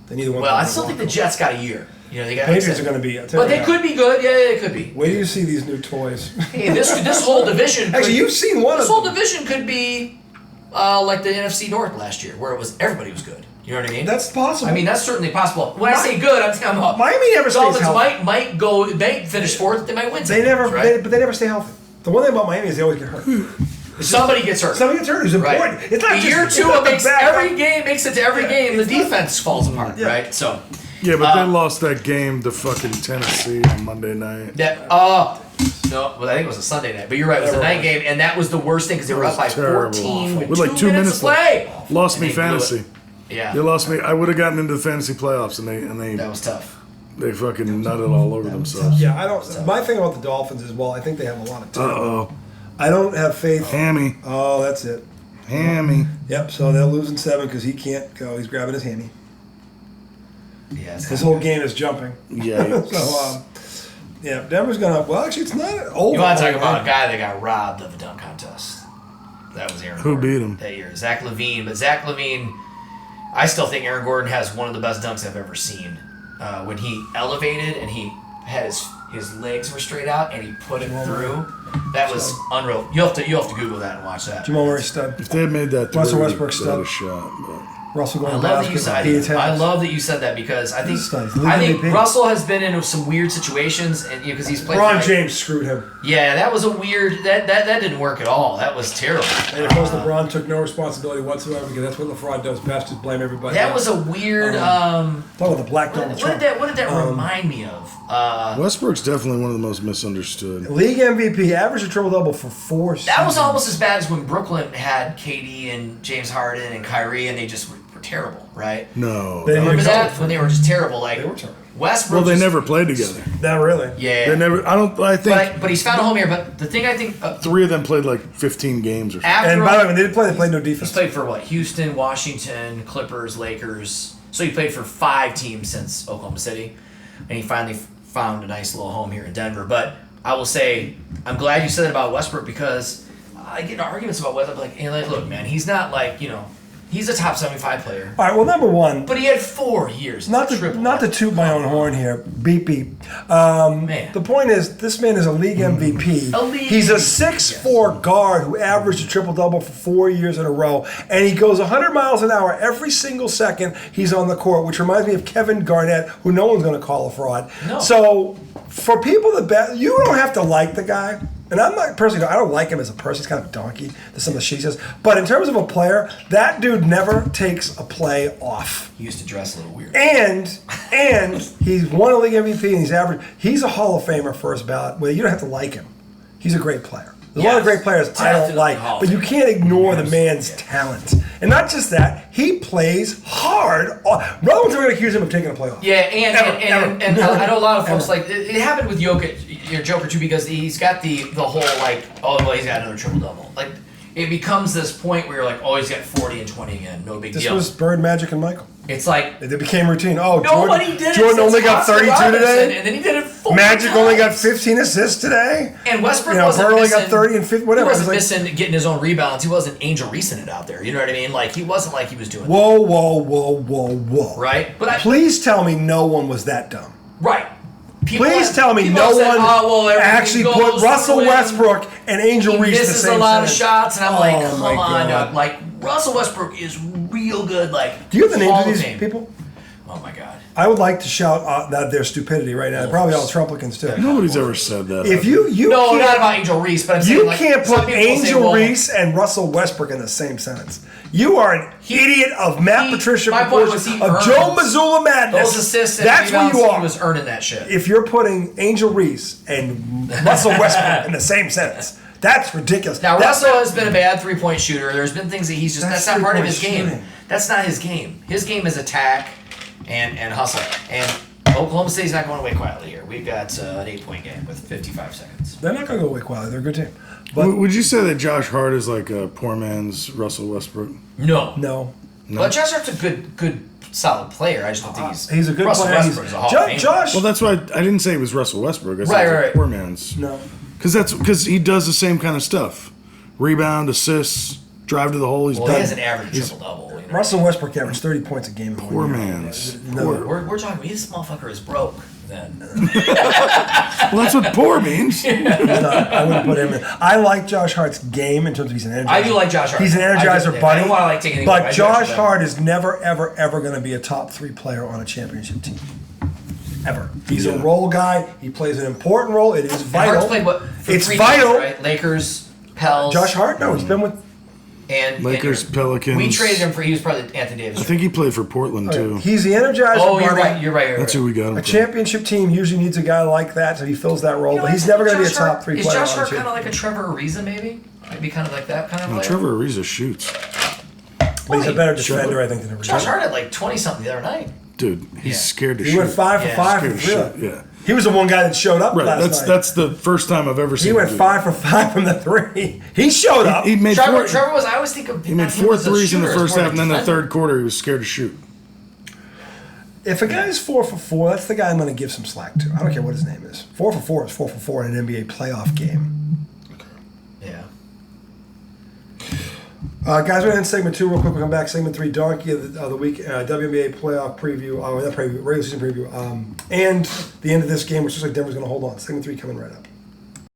Speaker 2: They neither one.
Speaker 1: Well, I still think the Jets got a year. You know, they got.
Speaker 2: Patriots are going to be.
Speaker 1: But they could be good. Yeah, they could be.
Speaker 2: Wait till you see these new toys.
Speaker 1: Hey, this whole division. Could,
Speaker 2: Actually, you've seen one
Speaker 1: This
Speaker 2: of
Speaker 1: whole
Speaker 2: them.
Speaker 1: division could be like the NFC North last year, where it was everybody was good. You know what I mean?
Speaker 2: That's possible.
Speaker 1: I mean, that's certainly possible. When I say good, I'm talking about
Speaker 2: Miami never stays
Speaker 1: Dolphins
Speaker 2: healthy.
Speaker 1: might go. They finish fourth. They might win.
Speaker 2: They never,
Speaker 1: right?
Speaker 2: but they never stay healthy. The one thing about Miami is they always get hurt.
Speaker 1: Somebody gets hurt.
Speaker 2: Somebody gets hurt who's important.
Speaker 1: Right.
Speaker 2: It's not
Speaker 1: The
Speaker 2: just
Speaker 1: year
Speaker 2: it's
Speaker 1: two,
Speaker 2: not
Speaker 1: it
Speaker 2: the
Speaker 1: makes
Speaker 2: backup.
Speaker 1: every game makes it to every game. The defense falls apart,
Speaker 2: Yeah.
Speaker 1: right? So
Speaker 3: Yeah, but they lost that game to fucking Tennessee on Monday night.
Speaker 1: that no, well I think it was a Sunday night, but you're right. It was a night game, and that was the worst thing because they were up by
Speaker 3: Terrible.
Speaker 1: 14
Speaker 3: With like 2 minutes
Speaker 1: to play.
Speaker 3: left. Lost me
Speaker 1: And they blew it.
Speaker 3: fantasy.
Speaker 1: Yeah,
Speaker 3: They lost me. I would have gotten into the fantasy playoffs, and they
Speaker 1: that was tough.
Speaker 3: fucking nutted all over themselves.
Speaker 2: Yeah, I don't. My thing about the Dolphins is, well, I think they have a lot of talent.
Speaker 3: Uh-oh.
Speaker 2: I don't have faith.
Speaker 3: Hammy.
Speaker 2: Oh, that's it.
Speaker 3: Hammy.
Speaker 2: Yep. So they'll lose in 7 because he can't go. He's grabbing his hammy.
Speaker 1: Yeah, it's
Speaker 2: His
Speaker 1: kinda
Speaker 2: whole game is jumping.
Speaker 3: Yikes.
Speaker 2: So, yeah, Denver's gonna. Well, actually, it's not over.
Speaker 1: You want to talk about a guy that got robbed of a dunk contest? That was Aaron.
Speaker 3: Who
Speaker 1: Gordon
Speaker 3: beat him?
Speaker 1: that year? Zach LaVine. But Zach LaVine, I still think Aaron Gordon has one of the best dunks I've ever seen. When he elevated and he had his legs were straight out and he put it through, that was unreal. You have to Google that and watch that.
Speaker 2: Jamal Murray stud.
Speaker 3: If they had made that
Speaker 2: Russell
Speaker 3: three,
Speaker 2: Westbrook
Speaker 3: they had a
Speaker 2: stud.
Speaker 3: shot. But
Speaker 2: Russell
Speaker 1: I
Speaker 2: going
Speaker 1: love that you
Speaker 2: basket.
Speaker 1: said. I love that you said that because I think
Speaker 2: He's leading MVP.
Speaker 1: Russell has been in some weird situations and because he's played.
Speaker 2: LeBron
Speaker 1: for, like-
Speaker 2: James screwed him.
Speaker 1: Yeah, that was a weird. That didn't work at all. That was terrible.
Speaker 2: And of course, LeBron took no responsibility whatsoever because that's what LeFraud does best, is blame everybody.
Speaker 1: That
Speaker 2: else.
Speaker 1: was a weird.
Speaker 2: Talk about the black Donald
Speaker 1: What
Speaker 2: Trump.
Speaker 1: did that remind me of?
Speaker 3: Westbrook's definitely one of the most misunderstood.
Speaker 2: League MVP, averaged a triple-double for 4 seasons.
Speaker 1: That was almost as bad as when Brooklyn had KD and James Harden and Kyrie, and they just were terrible, right?
Speaker 3: No.
Speaker 2: They
Speaker 1: Remember
Speaker 2: never-
Speaker 1: that when they were just terrible? Like
Speaker 2: They were terrible.
Speaker 1: Westbrook.
Speaker 3: Well, they
Speaker 1: just-
Speaker 3: never played together.
Speaker 2: Not really.
Speaker 1: Yeah.
Speaker 3: They never. I think
Speaker 1: But he's found a home here. But the thing I think
Speaker 3: 3 of them played like 15 games or something.
Speaker 1: after
Speaker 2: And by
Speaker 1: all-
Speaker 2: the way, when they did play, they played no
Speaker 1: he's
Speaker 2: defense.
Speaker 1: played for what? Houston, Washington, Clippers, Lakers. So he played for 5 teams since Oklahoma City, and he finally found a nice little home here in Denver. But I will say, I'm glad you said that about Westbrook because I get in arguments about Westbrook. Like, hey, look, man, he's not like he's a top 75 player,
Speaker 2: All right, well, number one,
Speaker 1: but he had 4 years.
Speaker 2: not
Speaker 1: as a
Speaker 2: to
Speaker 1: triple.
Speaker 2: toot my own horn here, beep beep.
Speaker 1: Man.
Speaker 2: The point is, this man is a league MVP.
Speaker 1: A league
Speaker 2: He's a
Speaker 1: MVP,
Speaker 2: 6'4" guard who averaged a triple-double for 4 years in a row, and he goes 100 miles an hour every single second he's on the court, which reminds me of Kevin Garnett, who no one's going to call a fraud.
Speaker 1: No.
Speaker 2: So, for people that bet, you don't have to like the guy. And I'm not personally, I don't like him as a person. He's kind of a donkey, to some of the shit he says. But in terms of a player, that dude never takes a play off.
Speaker 1: He used to dress a little weird.
Speaker 2: And he's won a league MVP and he's average. He's a Hall of Famer first ballot. Well, you don't have to like him. He's a great player. There's a lot of great players I don't
Speaker 1: Definitely
Speaker 2: like,
Speaker 1: Hall of
Speaker 2: but you
Speaker 1: Famer.
Speaker 2: can't ignore the man's talent. And not just that, he plays hard. No one's ever going to accuse him of taking a play off.
Speaker 1: Yeah, and I know a lot of folks
Speaker 2: Ever.
Speaker 1: like it happened with Joker too, because he's got the whole like, oh well, he's got another triple double. Like it becomes this point where you're like, oh, he's got 40 and 20 again, no big
Speaker 2: This
Speaker 1: deal.
Speaker 2: was Bird, Magic, and Michael.
Speaker 1: It's like
Speaker 2: It became routine. Oh,
Speaker 1: nobody did it.
Speaker 2: Jordan
Speaker 1: since
Speaker 2: only got
Speaker 1: Oscar
Speaker 2: 32
Speaker 1: Robertson,
Speaker 2: today.
Speaker 1: and then he did it 4
Speaker 2: Magic
Speaker 1: times.
Speaker 2: only got 15 assists today.
Speaker 1: And Westbrook
Speaker 2: You know,
Speaker 1: wasn't
Speaker 2: Bird only
Speaker 1: missing,
Speaker 2: got 30 and 50, whatever.
Speaker 1: He wasn't
Speaker 2: It was
Speaker 1: missing getting his own rebounds. He wasn't Angel Reeseing it out there. You know what I mean? Like he wasn't like he was doing
Speaker 2: Whoa.
Speaker 1: right. But
Speaker 2: Please tell me no one was that dumb.
Speaker 1: right.
Speaker 2: Please tell me
Speaker 1: people
Speaker 2: no
Speaker 1: have said,
Speaker 2: one
Speaker 1: everything
Speaker 2: actually
Speaker 1: goes
Speaker 2: put Russell
Speaker 1: through him.
Speaker 2: Westbrook and Angel
Speaker 1: He
Speaker 2: Reese the
Speaker 1: misses
Speaker 2: same
Speaker 1: a lot of
Speaker 2: sentence.
Speaker 1: shots, and I'm like,
Speaker 2: Oh,
Speaker 1: come
Speaker 2: my
Speaker 1: on,
Speaker 2: God.
Speaker 1: dog. Like, Russell Westbrook is real good. Like,
Speaker 2: Do you have the names
Speaker 1: Hall
Speaker 2: of these
Speaker 1: Fame.
Speaker 2: people?
Speaker 1: Oh my God.
Speaker 2: I would like to shout that their stupidity right now. Probably all Trumplicans too.
Speaker 3: Nobody's ever said that.
Speaker 2: If you
Speaker 1: No,
Speaker 2: can't,
Speaker 1: not about Angel Reese, but I'm saying
Speaker 2: you
Speaker 1: like,
Speaker 2: can't
Speaker 1: some
Speaker 2: put
Speaker 1: people say,
Speaker 2: Angel
Speaker 1: well,
Speaker 2: Reese and Russell Westbrook in the same sentence. You are an idiot of Matt Patricia
Speaker 1: my point
Speaker 2: proportions,
Speaker 1: was he
Speaker 2: of
Speaker 1: earns
Speaker 2: Joe Mazzulla madness.
Speaker 1: Those assists and
Speaker 2: That's where
Speaker 1: rebounds,
Speaker 2: you
Speaker 1: he
Speaker 2: are.
Speaker 1: was earning that shit.
Speaker 2: If you're putting Angel Reese and Russell Westbrook in the same sentence, that's ridiculous.
Speaker 1: Now,
Speaker 2: That's
Speaker 1: Russell
Speaker 2: not-
Speaker 1: has been a bad three-point shooter. There's been things that he's just, that's not part of his
Speaker 2: three-point
Speaker 1: game.
Speaker 2: shooting.
Speaker 1: That's not his game. His game is attack and hustle. And Oklahoma City's not going away quietly here. We've got an 8-point game with 55 seconds.
Speaker 2: They're not going to go away quietly. They're a good team. But
Speaker 3: Would you say that Josh Hart is like a poor man's Russell Westbrook?
Speaker 1: No.
Speaker 2: no.
Speaker 1: But Josh Hart's a good, solid player. I just don't think
Speaker 2: He's a good
Speaker 1: Russell
Speaker 2: player.
Speaker 1: Westbrook's a Hall of Famer.
Speaker 2: Josh.
Speaker 3: Well, that's why I didn't say it was Russell Westbrook. I said
Speaker 1: Right,
Speaker 3: it was
Speaker 1: right,
Speaker 3: a poor man's.
Speaker 2: No.
Speaker 3: Because he does the same kind of stuff: rebound, assists, drive to the hole. He's
Speaker 1: Well, he
Speaker 3: done.
Speaker 1: has an average triple-double. You know?
Speaker 2: Russell Westbrook averaged 30 points a game. in
Speaker 3: Poor
Speaker 2: 1 year.
Speaker 3: man's.
Speaker 2: No.
Speaker 1: We're talking, this motherfucker is broke then.
Speaker 3: Well, that's what poor means.
Speaker 2: I wouldn't put him in. I like Josh Hart's game in terms of he's an energizer.
Speaker 1: I do like Josh Hart.
Speaker 2: He's an
Speaker 1: I
Speaker 2: energizer
Speaker 1: do.
Speaker 2: bunny.
Speaker 1: I don't want to like take anything away. I
Speaker 2: But
Speaker 1: do
Speaker 2: Josh
Speaker 1: actually
Speaker 2: Hart is never, ever, ever going to be a top 3 player on a championship team. Ever. He's a
Speaker 3: Yeah.
Speaker 2: role guy. He plays an important role. It is
Speaker 1: And
Speaker 2: vital.
Speaker 1: Hart's played what? For
Speaker 2: It's
Speaker 1: 3
Speaker 2: vital.
Speaker 1: teams, right? Lakers, Pels.
Speaker 2: Josh Hart? No, he's been with.
Speaker 1: And
Speaker 3: Lakers, Pelicans.
Speaker 1: We traded him for. He was probably Anthony Davis.
Speaker 3: I think he played for Portland too.
Speaker 2: He's the energizer
Speaker 1: Oh,
Speaker 2: bunny.
Speaker 1: you're right. You're right.
Speaker 3: That's who we got him
Speaker 2: A
Speaker 3: from.
Speaker 2: championship team usually needs a guy like that, so he fills that role.
Speaker 1: You know,
Speaker 2: but he's
Speaker 1: I
Speaker 2: never
Speaker 1: think
Speaker 2: going to be a
Speaker 1: Josh
Speaker 2: top
Speaker 1: Hart-
Speaker 2: 3
Speaker 1: Is
Speaker 2: player.
Speaker 1: Josh
Speaker 2: on
Speaker 1: Hart
Speaker 2: the
Speaker 1: kind
Speaker 2: team.
Speaker 1: of like a Trevor Ariza, maybe? Maybe kind of like that kind of
Speaker 3: No,
Speaker 1: player.
Speaker 3: Trevor Ariza shoots.
Speaker 2: But he's a better
Speaker 3: Trevor-
Speaker 2: defender, I think, than
Speaker 1: Josh
Speaker 2: Ariza.
Speaker 1: Hart had like 20 something the other night.
Speaker 3: Dude, he's
Speaker 1: Yeah.
Speaker 3: scared to
Speaker 2: He
Speaker 3: shoot.
Speaker 2: went 5 for
Speaker 1: Yeah,
Speaker 2: 5
Speaker 3: scared
Speaker 2: from
Speaker 3: to
Speaker 2: 3.
Speaker 3: shoot. Yeah.
Speaker 2: He was the one guy that showed up
Speaker 3: Right.
Speaker 2: last night.
Speaker 3: That's the first time I've ever seen.
Speaker 2: He
Speaker 3: him
Speaker 2: went
Speaker 3: do
Speaker 2: 5 for 5 from the 3. He showed up.
Speaker 3: He made
Speaker 1: Trevor
Speaker 3: four.
Speaker 1: was. I always think of.
Speaker 3: He made
Speaker 1: him
Speaker 3: 4
Speaker 1: as a
Speaker 3: threes in the
Speaker 1: shooter,
Speaker 3: first
Speaker 1: more
Speaker 3: half, and then the
Speaker 1: defender.
Speaker 3: third quarter he was scared to shoot.
Speaker 2: If a guy is 4 for 4, that's the guy I'm going to give some slack to. I don't care what his name is. 4 for 4 is 4 for 4 in an NBA playoff game.
Speaker 1: Yeah.
Speaker 2: Guys, we're going to end segment 2 real quick. We'll come back. Segment 3, Donkey of the Week, WNBA playoff preview, not preview, regular season preview, and the end of this game, which looks like Denver's going to hold on. Segment 3 coming right up.